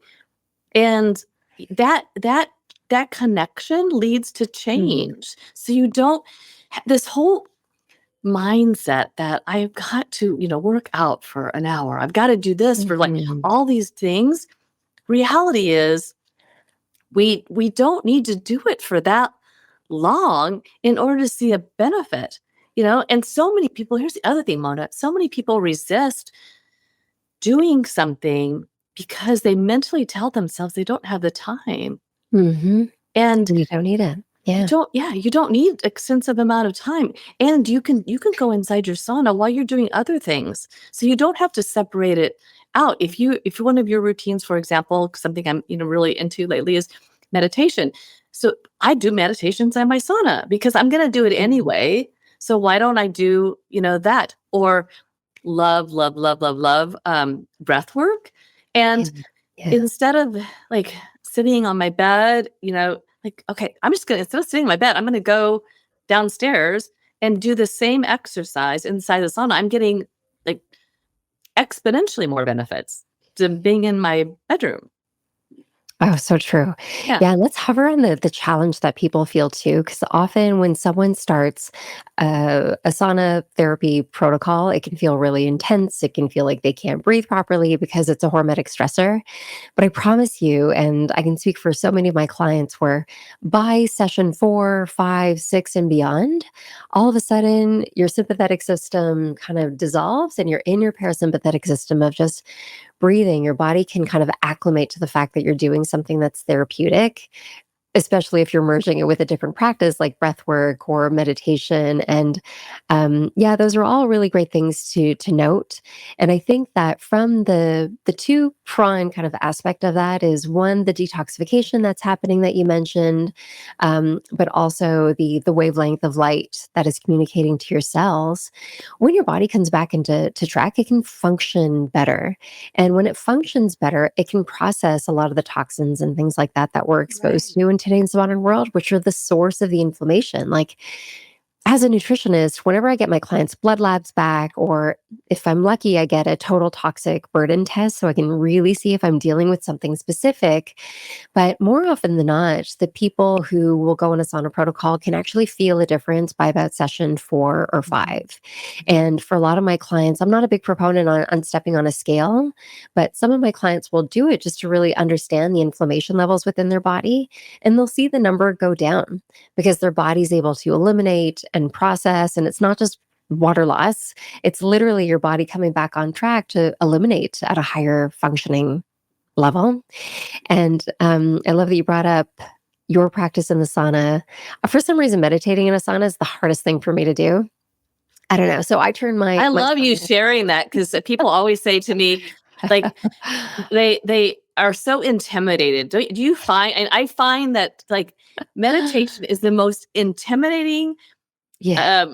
And that connection leads to Mhm. change. So you don't this whole mindset that I've got to, work out for an hour. I've got to do this for like Mhm. all these things. Reality is we don't need to do it for that long in order to see a benefit. And so many people, here's the other thing, Mona, so many people resist doing something because they mentally tell themselves they don't have the time. Mhm. And You don't need it. Yeah. you don't need extensive amount of time. And you can go inside your sauna while you're doing other things. So you don't have to separate it out. If one of your routines, for example, something I'm really into lately is meditation. So I do meditations in my sauna because I'm gonna do it Mhm. anyway. So why don't I do, that? Or love breath work. Yeah. And Yeah. instead of like sitting on my bed, like, okay, I'm just gonna, instead of sitting in my bed, I'm gonna go downstairs and do the same exercise inside the sauna. I'm getting like exponentially more benefits than being in my bedroom. Oh, so true. Yeah. Yeah, and let's hover on the challenge that people feel too, because often when someone starts a sauna therapy protocol, it can feel really intense. It can feel like they can't breathe properly because it's a hormetic stressor. But I promise you, and I can speak for so many of my clients, where by session 4, 5, 6, and beyond, all of a sudden your sympathetic system kind of dissolves and you're in your parasympathetic system of just breathing. Your body can kind of acclimate to the fact that you're doing something that's therapeutic, especially if you're merging it with a different practice like breath work or meditation. And yeah, those are all really great things to note. And I think that from the two prime kind of aspect of that is one, the detoxification that's happening that you mentioned, but also the wavelength of light that is communicating to your cells. When your body comes back into track, it can function better. And when it functions better, it can process a lot of the toxins and things like that that we're exposed Right. to in today's modern world, which are the source of the inflammation. Like, as a nutritionist, whenever I get my clients' blood labs back, or if I'm lucky, I get a total toxic burden test so I can really see if I'm dealing with something specific. But more often than not, the people who will go on a sauna protocol can actually feel a difference by about session 4 or 5. Mhm. And for a lot of my clients, I'm not a big proponent on stepping on a scale, but some of my clients will do it just to really understand the inflammation levels within their body. And they'll see the number go down because their body's able to eliminate and process. And it's not just water loss, it's literally your body coming back on track to eliminate at a higher functioning level. And I love that you brought up your practice in the sauna. For some reason, meditating in a sauna is the hardest thing for me to do. I don't know. So I turn I my love you sauna. sharing that because people always say to me, like, they are so intimidated. Do you find, and I find that like meditation is the most intimidating Yeah.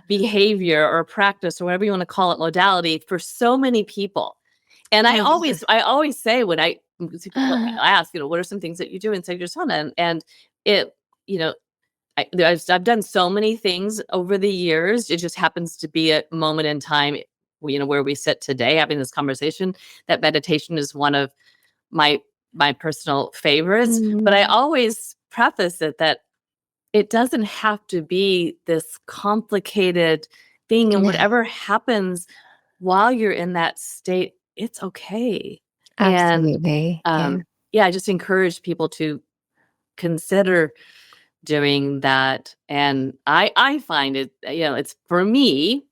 behavior or practice or whatever you want to call it, modality for so many people. And I Oh. always say when I ask, what are some things that you do inside your sauna? And it, you know, I've done so many things over the years. It just happens to be a moment in time, where we sit today having this conversation, that meditation is one of my personal favorites. But I Mm, always preface it that it doesn't have to be this complicated thing, and yeah, whatever happens while you're in that state, it's okay. And, absolutely. Yeah. yeah, I just encourage people to consider doing that, and I find it, it's for me,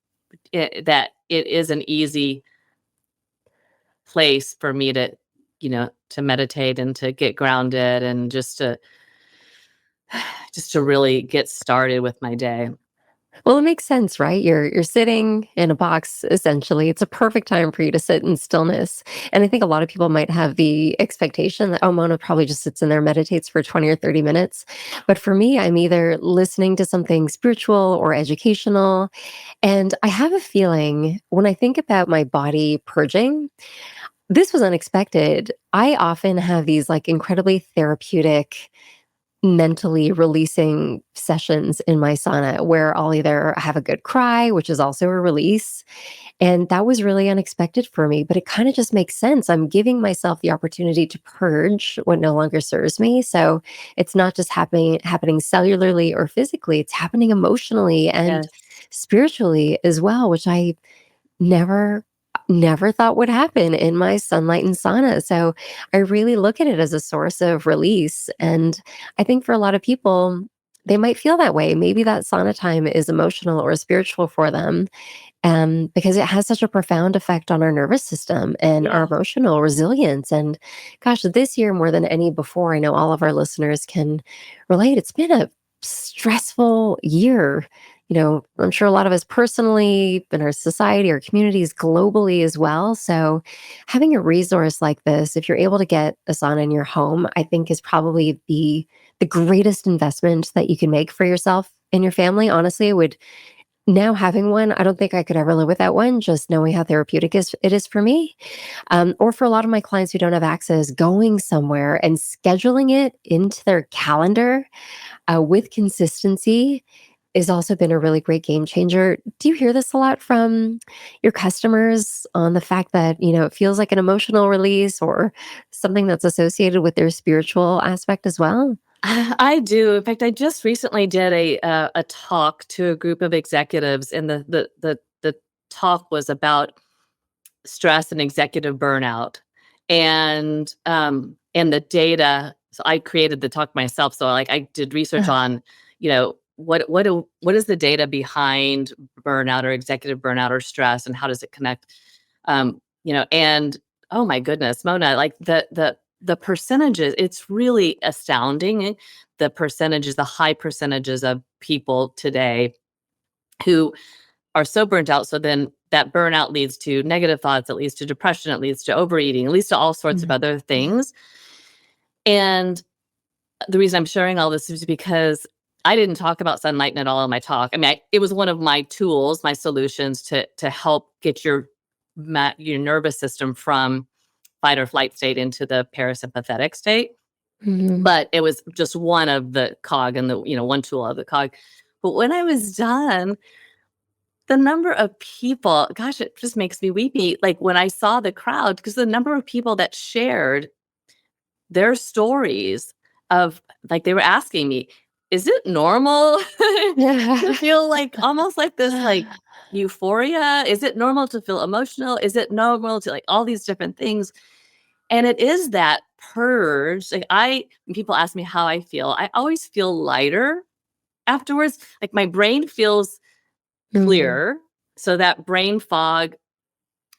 that it is an easy place for me to meditate and to get grounded and just to really get started with my day. Well, it makes sense, right? You're sitting in a box essentially. It's a perfect time for you to sit in stillness. And I think a lot of people might have the expectation that, oh, Mona probably just sits in there, meditates for 20 or 30 minutes. But for me, I'm either listening to something spiritual or educational. And I have a feeling when I think about my body purging, this was unexpected. I often have these like incredibly therapeutic, mentally releasing sessions in my sauna where I'll either have a good cry, which is also a release. And that was really unexpected for me, but it kind of just makes sense. I'm giving myself the opportunity to purge what no longer serves me. So it's not just happening cellularly or physically, it's happening emotionally and Yes. spiritually as well, which I never never thought would happen in my Sunlighten sauna. So I really look at it as a source of release. And I think for a lot of people, they might feel that way. Maybe that sauna time is emotional or spiritual for them, because it has such a profound effect on our nervous system and our Yeah. emotional resilience. And gosh, this year more than any before, I know all of our listeners can relate. It's been a stressful year. I'm sure a lot of us personally, in our society, our communities globally as well. So, having a resource like this, if you're able to get a sauna in your home, I think is probably the greatest investment that you can make for yourself and your family. Honestly, it would now having one, I don't think I could ever live without one, just knowing how therapeutic it is for me. Or for a lot of my clients who don't have access, going somewhere and scheduling it into their calendar with consistency has also been a really great game changer. Do you hear this a lot from your customers on the fact that, it feels like an emotional release or something that's associated with their spiritual aspect as well? I do. In fact, I just recently did a talk to a group of executives, and the talk was about stress and executive burnout, and the data. So I created the talk myself. So like I did research on, what is the data behind burnout or executive burnout or stress, and how does it connect? And oh my goodness, Mona, like the percentages, it's really astounding. The high percentages of people today who are so burnt out. So then that burnout leads to negative thoughts, it leads to depression, it leads to overeating, it leads to all sorts of Mhm. other things. And the reason I'm sharing all this is because I didn't talk about Sunlighten at all in my talk. I mean, it was one of my tools, my solutions to help get your nervous system from fight or flight state into the parasympathetic state. Mhm. But it was just one of the cog and one tool of the cog. But when I was done, the number of people, gosh, it just makes me weepy. Like when I saw the crowd, because the number of people that shared their stories of, like, they were asking me, "Is it normal to feel like almost like this, like, euphoria? Is it normal to feel emotional? Is it normal to, like, all these different things?" And it is that purge. Like, when people ask me how I feel, I always feel lighter afterwards. Like, my brain feels Mhm. clear. So that brain fog,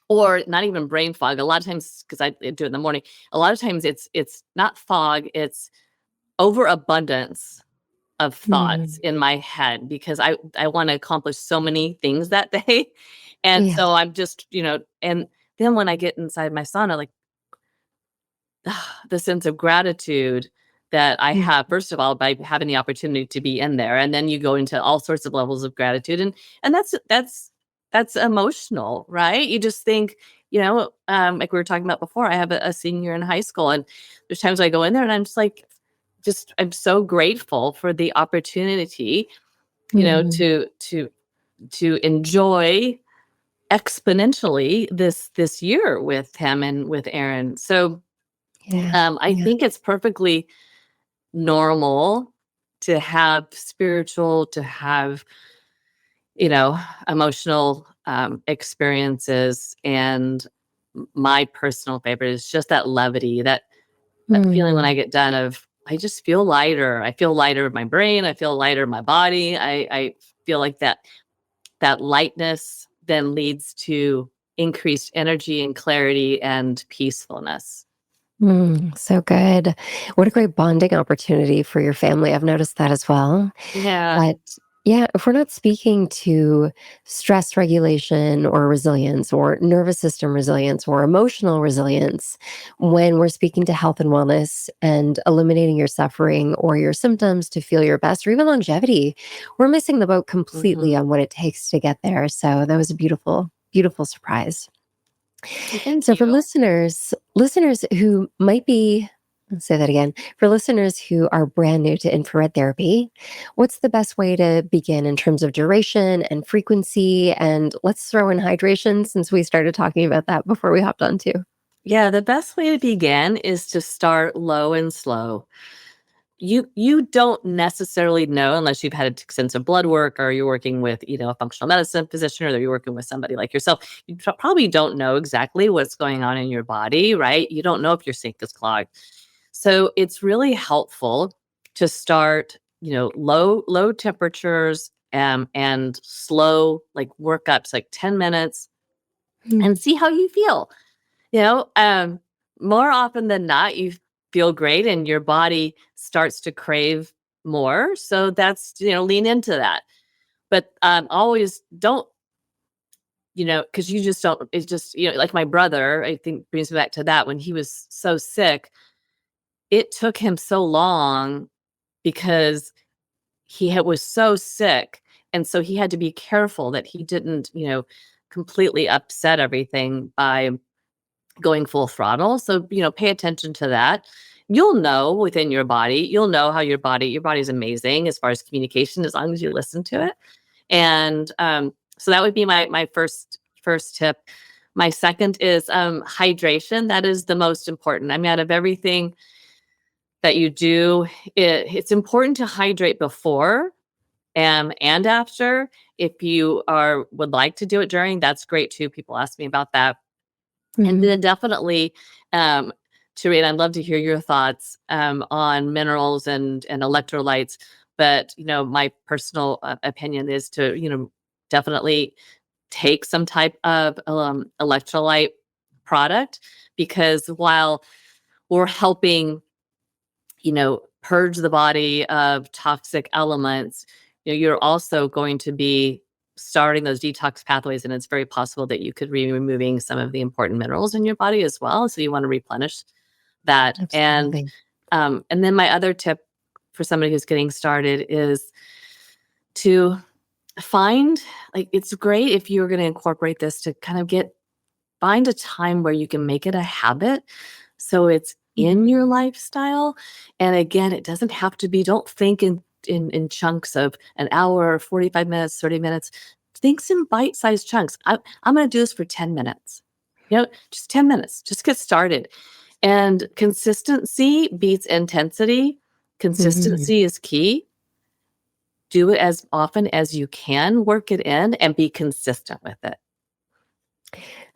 or not even brain fog, a lot of times, because I do it in the morning, a lot of times it's not fog, it's overabundance of thoughts Mhm. in my head, because I wanna accomplish so many things that day, and Yeah. so I'm just, and then when I get inside my sauna, like, the sense of gratitude that I Mm. have, first of all, by having the opportunity to be in there, and then you go into all sorts of levels of gratitude, and that's emotional, right? You just think, like we were talking about before, I have a senior in high school, and there's times I go in there and I'm just like, I'm so grateful for the opportunity, Mhm. to enjoy exponentially this year with him and with Aaron. So Yeah. I Yeah. think it's perfectly normal to have spiritual, to have, emotional experiences. And my personal favorite is just that levity, that feeling when Mhm. I get done of, I just feel lighter. I feel lighter in my brain. I feel lighter in my body. I feel like that lightness then leads to increased energy and clarity and peacefulness. So good. What a great bonding opportunity for your family. I've noticed that as well. Yeah. But Yeah, if we're not speaking to stress regulation or resilience or nervous system resilience or emotional resilience, when we're speaking to health and wellness and eliminating your suffering or your symptoms to feel your best or even longevity, we're missing the boat completely Mhm. on what it takes to get there. So that was a beautiful, beautiful surprise. Thank So for you. listeners who might be, let's say that again, for listeners who are brand new to infrared therapy, what's the best way to begin in terms of duration and frequency? And let's throw in hydration since we started talking about that before we hopped on too. Yeah, the best way to begin is to start low and slow. You don't necessarily know unless you've had extensive blood work or you're working with, a functional medicine physician or you're working with somebody like yourself. You probably don't know exactly what's going on in your body, right? You don't know if your sink is clogged. So it's really helpful to start, low temperatures and slow like workups, like 10 minutes Mm. and see how you feel. You know, um, More often than not, you feel great and your body starts to crave more. So that's, lean into that. But always don't, because you just don't, it's just, like my brother, I think brings me back to that when he was so sick, it took him so long because was so sick. And so he had to be careful that he didn't, completely upset everything by going full throttle. So, pay attention to that. You'll know within your body, you'll know how your body's amazing as far as communication, as long as you listen to it. And so that would be my first tip. My second is hydration. That is the most important. I mean, out of everything that you do, it's important to hydrate before and after. If you would like to do it during, that's great too. People ask me about that. And Mhm. then definitely, Shereen, I'd love to hear your thoughts on minerals and electrolytes. But my personal opinion is to definitely take some type of electrolyte product because while we're helping purge the body of toxic elements, you're also going to be starting those detox pathways, and it's very possible that you could be removing some of the important minerals in your body as well. So you want to replenish that. Absolutely. And then my other tip for somebody who's getting started is to find like it's great if you're going to incorporate this to kind of find a time where you can make it a habit so it's Mhm. in your lifestyle. And again, it doesn't have to be, don't think in chunks of an hour, 45 minutes, 30 minutes. Think in bite-sized chunks. I'm going to do this for 10 minutes. Just 10 minutes. Just get started. And consistency beats intensity. Mhm. Consistency is key. Do it as often as you can, work it in, and be consistent with it.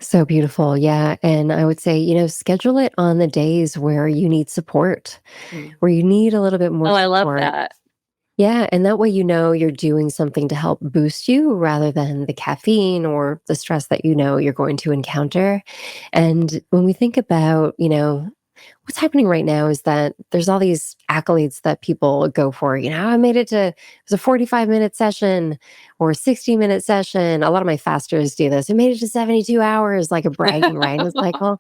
So beautiful. Yeah. And I would say, schedule it on the days where you need support, Mm. where you need a little bit more Oh, I love support. that. Yeah, and that way you're doing something to help boost you rather than the caffeine or the stress that you're going to encounter. And when we think about, what's happening right now is that there's all these accolades that people go for. I made it was a 45-minute session or a 60-minute session. A lot of my fasters do this. I made it to 72 hours, like a bragging right. And it's like, well,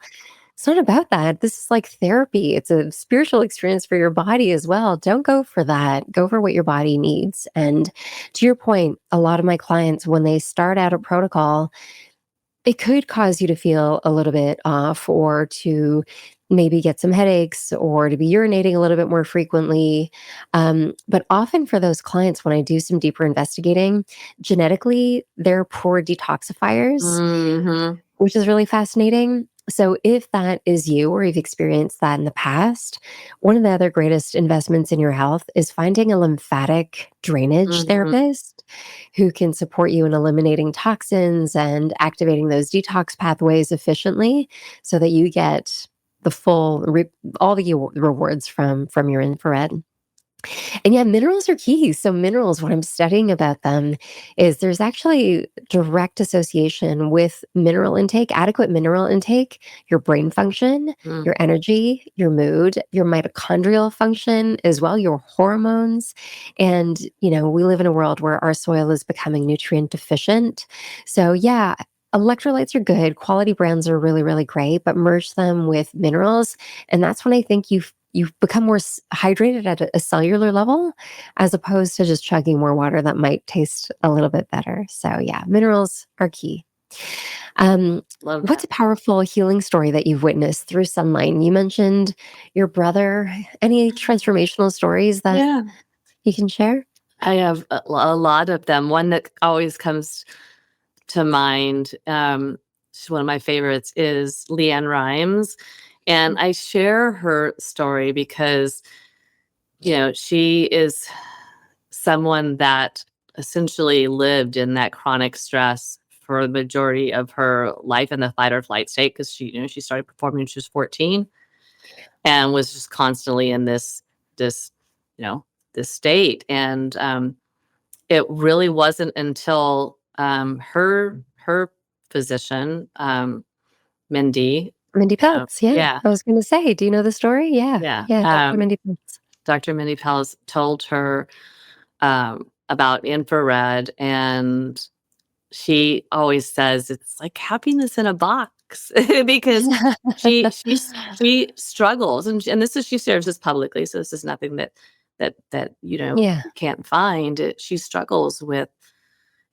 it's not about that. This is like therapy. It's a spiritual experience for your body as well. Don't go for that. Go for what your body needs. And to your point, a lot of my clients, when they start out a protocol, it could cause you to feel a little bit off or to maybe get some headaches or to be urinating a little bit more frequently. But often for those clients, when I do some deeper investigating, genetically, they're poor detoxifiers, Mhm. which is really fascinating. So, if that is you or you've experienced that in the past, one of the other greatest investments in your health is finding a lymphatic drainage Mhm. therapist who can support you in eliminating toxins and activating those detox pathways efficiently so that you get the full, all the rewards from your infrared. And yeah, minerals are key. So minerals, what I'm studying about them is there's actually direct association with mineral intake, adequate mineral intake, your brain function, Mm, your energy, your mood, your mitochondrial function as well, your hormones. And, we live in a world where our soil is becoming nutrient deficient. So yeah, electrolytes are good, quality brands are really, really great, but merge them with minerals. And that's when I think you've become more hydrated at a cellular level as opposed to just chugging more water that might taste a little bit better. So yeah, minerals are key. Um, love what's that. a powerful healing story that you've witnessed through Sunlighten? You mentioned your brother. Any transformational stories that Yeah. you can share? I have a lot of them. One that always comes to mind, she's one of my favorites, is Leanne Rhymes. And I share her story because, she is someone that essentially lived in that chronic stress for the majority of her life in the fight or flight state because she started performing when she was 14 and was just constantly in this, you know, this state. And it really wasn't until her physician, Mindy, Mindy Pelz. Yeah. yeah, I was going to say, do you know the story? Yeah. yeah, Yeah. Dr. Mindy Pelz. Dr. Mindy Pelz told her about infrared, and she always says it's like happiness in a box because she struggles, and this is she shares this publicly, so this is nothing that Yeah. you can't find. She struggles with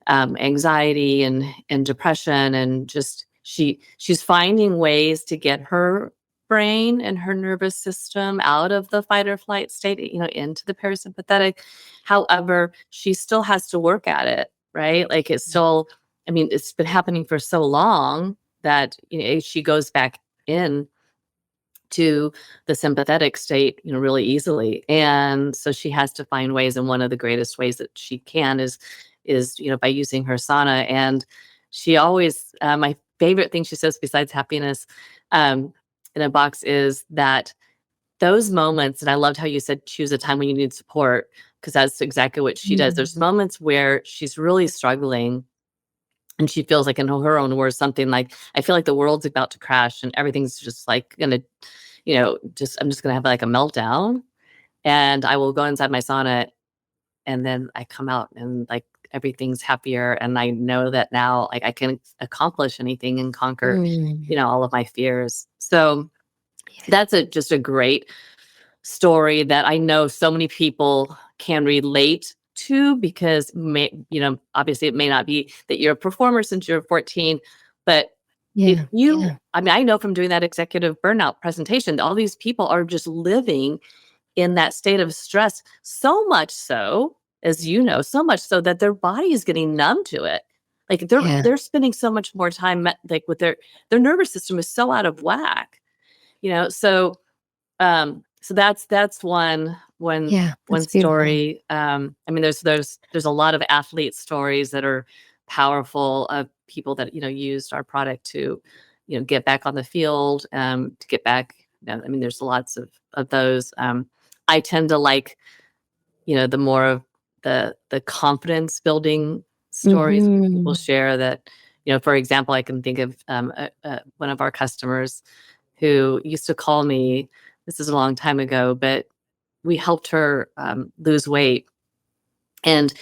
anxiety and depression, and just she's finding ways to get her brain and her nervous system out of the fight or flight state, into the parasympathetic. However, she still has to work at it, right? Like it's still, I mean, it's been happening for so long that she goes back in to the sympathetic state, really easily. And so she has to find ways, and one of the greatest ways that she can is by using her sauna. And she always, my favorite thing she says besides happiness, um, in a box, is that those moments, and I loved how you said choose a time when you need support, because that's exactly what she does. Mm. There's moments where she's really struggling and she feels like, in her own words, something like, I feel like the world's about to crash and everything's just like gonna, I'm just gonna have like a meltdown. And I will go inside my sauna, and then I come out and like everything's happier. And I know that now like I can accomplish anything and conquer, Mm. all of my fears. So that's just a great story that I know so many people can relate to, because obviously it may not be that you're a performer since you're 14, but if Yeah. you Yeah. I mean, I know from doing that executive burnout presentation, all these people are just living in that state of stress, so much so, as so much so that their body is getting numb to it. Like Yeah. they're spending so much more time like with their nervous system is so out of whack. So that's Yeah. one That's beautiful. story. I mean, there's a lot of athlete stories that are powerful, of people that used our product to get back on the field, to get back. I mean, there's lots of those. I tend to like the more of the confidence building stories people Mhm. share. That for example, I can think of one of our customers who used to call me. This is a long time ago, but we helped her lose weight, and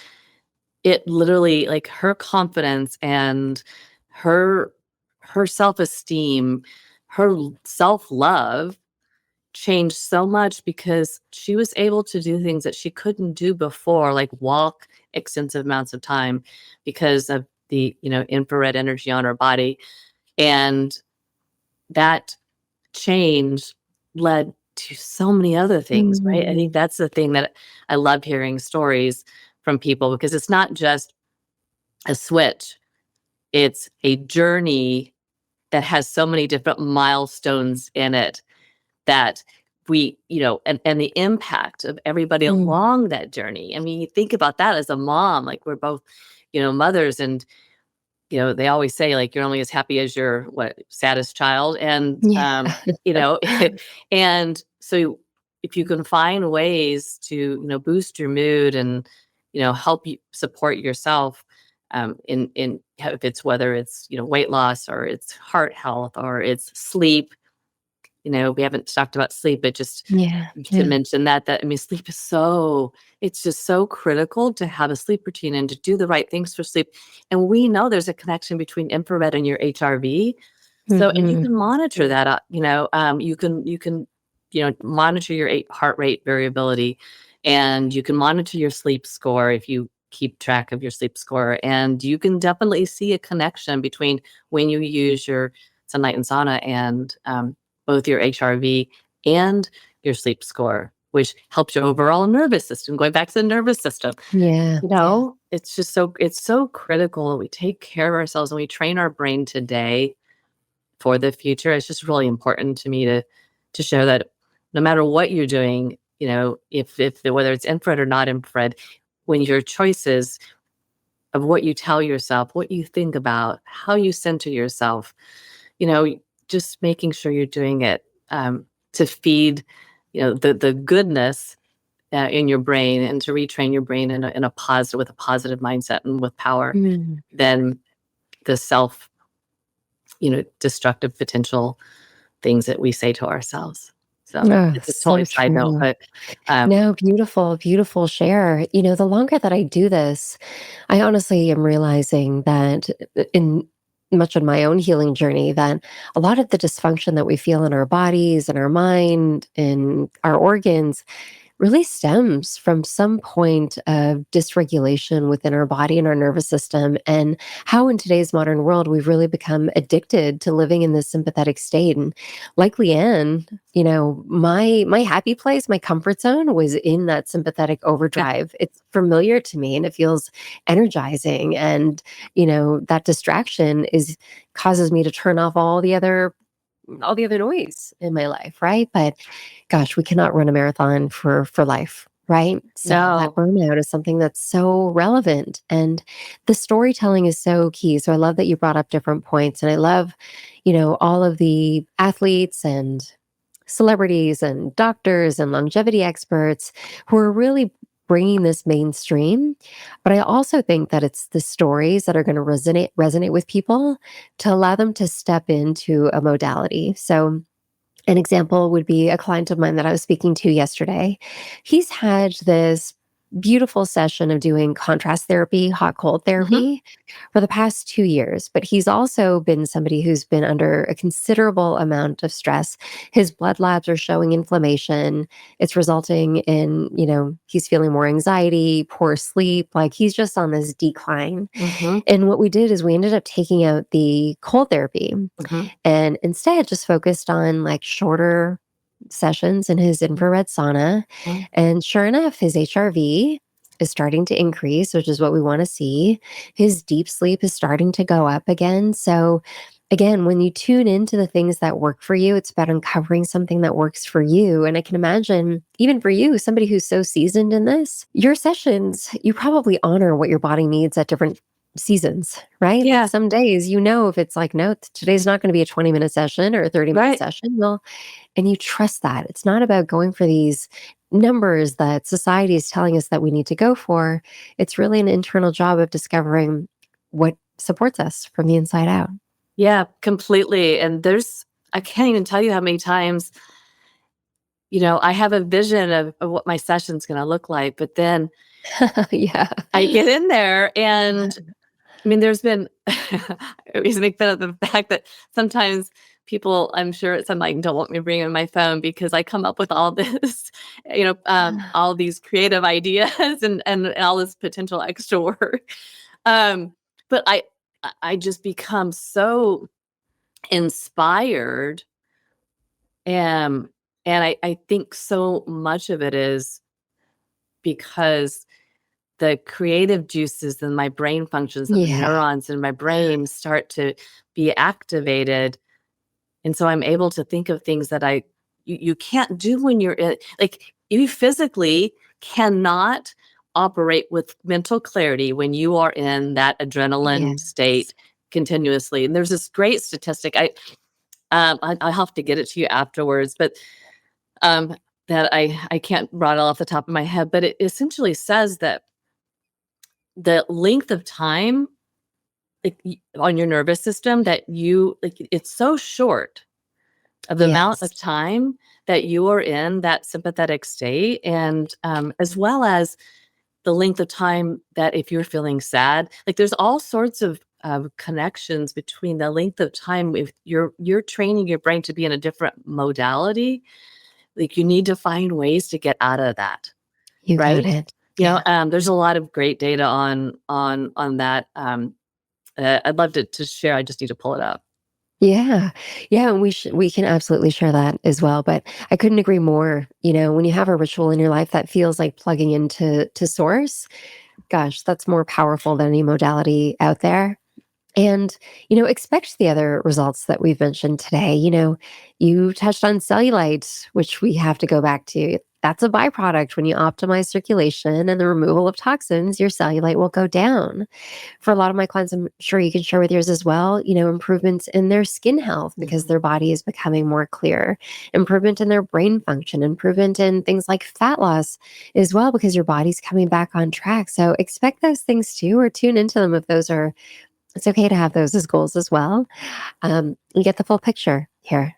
it literally, like, her confidence and her her self-esteem, self-love changed so much because she was able to do things that she couldn't do before, like walk extensive amounts of time because of the infrared energy on her body. And that change led to so many other things, right? I think Mhm. that's the thing that I love hearing stories from people, because it's not just a switch, it's a journey that has so many different milestones in it, that and the impact of everybody Mm. along that journey. I mean, you think about that as a mom, like we're both, mothers, and they always say, like, you're only as happy as your saddest child. And, Yeah. you know, and so if you can find ways to boost your mood and help you support yourself, in if it's whether it's weight loss or it's heart health or it's sleep. We haven't talked about sleep, but just Yeah. to Yeah. mention that I mean, sleep is it's just so critical to have a sleep routine and to do the right things for sleep. And we know there's a connection between infrared and your HRV. So, and you Hmm. can monitor that, you can monitor your heart rate variability, and you can monitor your sleep score if you keep track of your sleep score. And you can definitely see a connection between when you use your sunlight and sauna and both your HRV and your sleep score, which helps your overall nervous system. Going back to the nervous system, Yeah. Yeah. it's so critical that we take care of ourselves and we train our brain today for the future. It's just really important to me to show that no matter what you're doing, whether it's infrared or not infrared, when your choices of what you tell yourself, what you think about, how you center yourself, you know, just making sure you're doing it to feed, the goodness in your brain and to retrain your brain in a positive with a positive mindset and with power Mm. than the self, destructive potential things that we say to ourselves. So Oh, it's a so totally side note, true. but um, No, beautiful, beautiful share. The longer that I do this, I honestly am realizing that in much of my own healing journey, that a lot of the dysfunction that we feel in our bodies and our mind and our organs really stems from some point of dysregulation within our body and our nervous system, and how in today's modern world we've really become addicted to living in this sympathetic state. And like Leanne, my happy place, my comfort zone was in that sympathetic overdrive. It's familiar to me and it feels energizing, and that distraction is causes me to turn off all the other noise in my life, right? But gosh, we cannot run a marathon for life, right? So that no, burnout is something that's so relevant, and the storytelling is so key. So I love that you brought up different points, and I love, all of the athletes and celebrities and doctors and longevity experts who are really bringing this mainstream. But I also think that it's the stories that are going to resonate with people to allow them to step into a modality. So an example would be a client of mine that I was speaking to yesterday. He's had this beautiful session of doing contrast therapy, hot cold mhm, therapy for the past 2 years, but he's also been somebody who's been under a considerable amount of stress. His blood labs are showing inflammation. It's resulting in, he's feeling more anxiety, poor sleep, like he's just on this decline. mhm, And what we did is we ended up taking out the cold therapy mhm, and instead just focused on like shorter sessions in his infrared sauna. mhm. And sure enough, his HRV is starting to increase, which is what we want to see. His deep sleep is starting to go up again. So, again, when you tune into the things that work for you, it's about uncovering something that works for you. And I can imagine, even for you, somebody who's so seasoned in this, your sessions, you probably honor what your body needs at different seasons, right? Yeah, Some days, if it's like, no, today's not going to be a 20-minute session or a 30-minute right. session. Well, and you trust that. It's not about going for these numbers that society is telling us that we need to go for. It's really an internal job of discovering what supports us from the inside out. Yeah, completely. And I can't even tell you how many times, I have a vision of what my session's going to look like, but then Yeah. I get in there and I mean, there's been I always make fun of the fact that sometimes people, I'm sure at Sunlighten, don't want me bringing my phone because I come up with all this, all these creative ideas and all this potential extra work. Um, but I just become so inspired, um, and I think so much of it is because the creative juices in my brain functions of the Yeah. neurons in my brain start to be activated. And so I'm able to think of things that you can't do when you're like, you physically cannot operate with mental clarity when you are in that adrenaline Yes. state continuously. And there's this great statistic. I'll have to get it to you afterwards, but um, that I can't rattle off the top of my head, but it essentially says that the length of time, like, on your nervous system, that you like, it's so short of the amount Yes, of time that you are in that sympathetic state, and as well as the length of time that if you're feeling sad, like, there's all sorts of connections between the length of time. If you're training your brain to be in a different modality, like, you need to find ways to get out of that, you got right? it. Yeah. There's a lot of great data on that. I'd love to share. I just need to pull it up. Yeah. Yeah, and we can absolutely share that as well, but I couldn't agree more. When you have a ritual in your life that feels like plugging into source, gosh, that's more powerful than any modality out there. And, expect the other results that we've mentioned today. You touched on cellulite, which we have to go back to. That's a byproduct. When you optimize circulation and the removal of toxins, your cellulite will go down. For a lot of my clients, I'm sure you can share with yours as well, improvements in their skin health because Mhm. their body is becoming more clear, improvement in their brain function, improvement in things like fat loss as well, because your body's coming back on track. So expect those things too, or tune into them if those are, it's okay to have those as goals as well. You get the full picture here.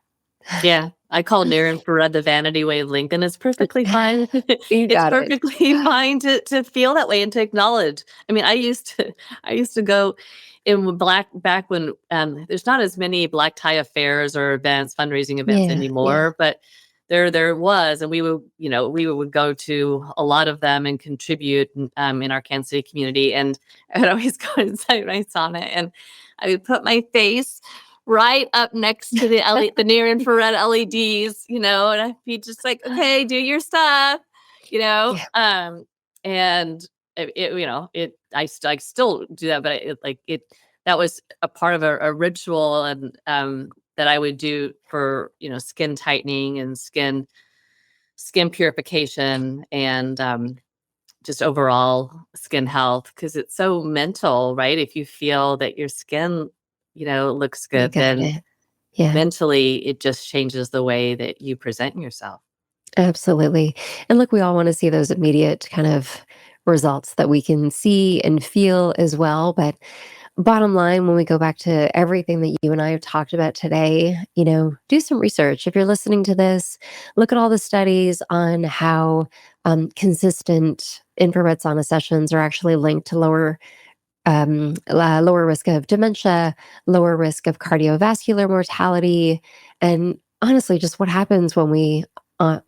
Yeah, I call near infrared the vanity wavelength, and it's perfectly fine. You It's got it. perfectly fine to feel that way and to acknowledge. I mean, I used to go in black back when there's not as many black tie affairs or events, fundraising events Yeah, yeah. anymore, but there was, and we would go to a lot of them and contribute in our Kansas City community, and I would always go inside my sauna and I would put my face right up next to the near infrared LEDs, and I'd be just like, "Okay, do your stuff," you know? Yeah, And I still do that, but that was a part of a ritual, and that I would do for, skin tightening and skin purification, and just overall skin health, because it's so mental, right? If you feel that your skin, looks you good, got then it. Yeah. mentally it just changes the way that you present yourself. Absolutely. And look, we all want to see those immediate kind of results that we can see and feel as well. But bottom line, when we go back to everything that you and I have talked about today, do some research. If you're listening to this, look at all the studies on how consistent infrared sauna sessions are actually linked to lower risk of dementia, lower risk of cardiovascular mortality, and honestly, just what happens when we uh,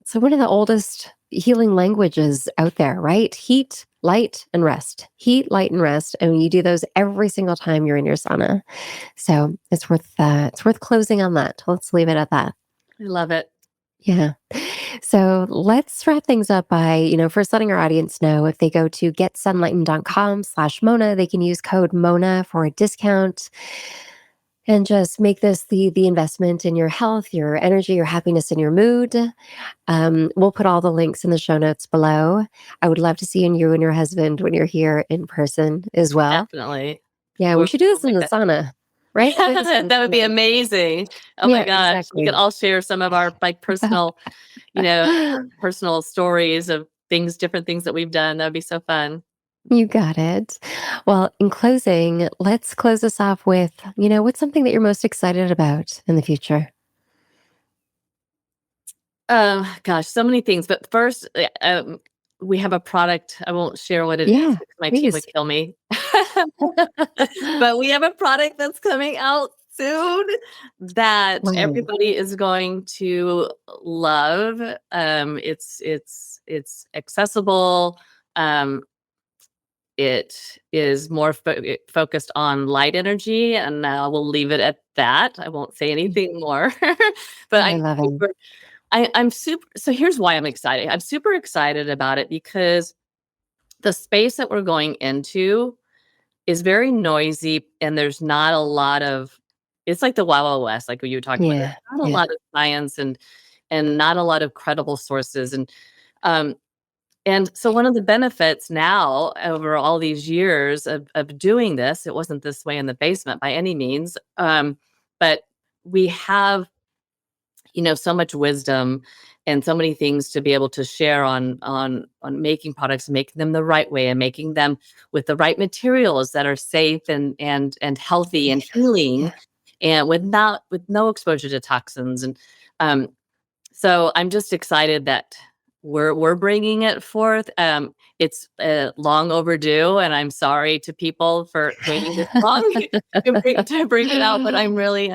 so one of the oldest healing languages out there, right? Heat, light, and rest. Heat, light, and rest. And you do those every single time you're in your sauna. So it's worth closing on that. Let's leave it at that. I love it. Yeah. So let's wrap things up by, first letting our audience know if they go to getsunlighten.com/Mona, they can use code Mona for a discount and just make this the investment in your health, your energy, your happiness, and your mood. We'll put all the links in the show notes below. I would love to see you and your husband when you're here in person as well. Definitely. Yeah, we should do We'll this in make the that. sauna, right? We'll do this in That the would be sauna. amazing. Oh my Yeah, gosh, we could exactly. all share some of our, like, personal stories of different things that we've done. That'd be so fun. You got it. Well, in closing, let's close this off with, what's something that you're most excited about in the future? Gosh, so many things. But first, we have a product. I won't share what it is Yeah, because my team would please. kill me. But we have a product that's coming out soon that Wow. everybody is going to love. It's accessible. Um, it is more focused on light energy, and I will leave it at that. I won't say anything more. But I love it. I'm super. So here's why I'm excited. I'm super excited about it because the space that we're going into is very noisy, and there's not a lot of. It's like the Wild Wild West, like what you were talking about. There's Yeah, not a yeah, lot of science and not a lot of credible sources, um and so one of the benefits now over all these years of doing this, it wasn't this way in the basement by any means, but we have, so much wisdom and so many things to be able to share on making products, making them the right way, and making them with the right materials that are safe and healthy and healing, Yeah. and with no exposure to toxins. And um, so I'm just excited that we're bringing it forth. It's long overdue, and I'm sorry to people for waiting this long to bring it out. But I'm really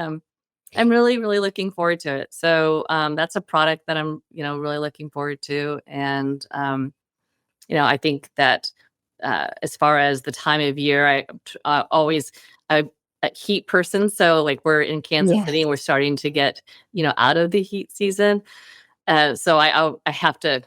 looking forward to it. So that's a product that I'm really looking forward to, and I think that as far as the time of year, always a heat person. So like we're in Kansas City Yes. and we're starting to get out of the heat season. So I have to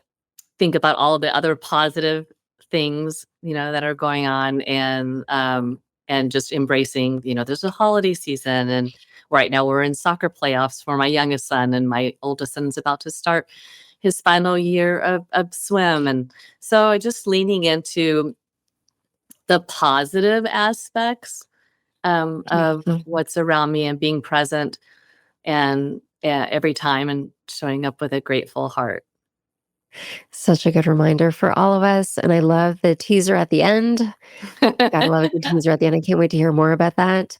think about all of the other positive things that are going on, and just embracing there's a holiday season, and right now we're in soccer playoffs for my youngest son, and my oldest son's about to start his final year of swim. And so I just leaning into the positive aspects of Beautiful. what's around me, and being present, and every time, and showing up with a grateful heart. Such a good reminder for all of us. And I love the teaser at the end. Gotta love a good teaser at the end. I can't wait to hear more about that.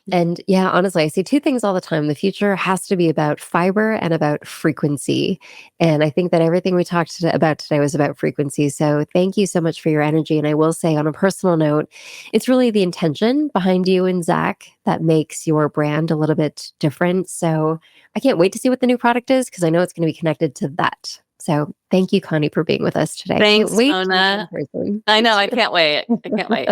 And yeah, honestly, I see two things all the time. The future has to be about fiber and about frequency. And I think that everything we talked about today was about frequency. So thank you so much for your energy. And I will say, on a personal note, it's really the intention behind you and Zach that makes your brand a little bit different. So I can't wait to see what the new product is, because I know it's going to be connected to that. So thank you, Connie, for being with us today. Can't Thanks, wait to meet you in Mona. person. I know, I can't wait. I can't wait.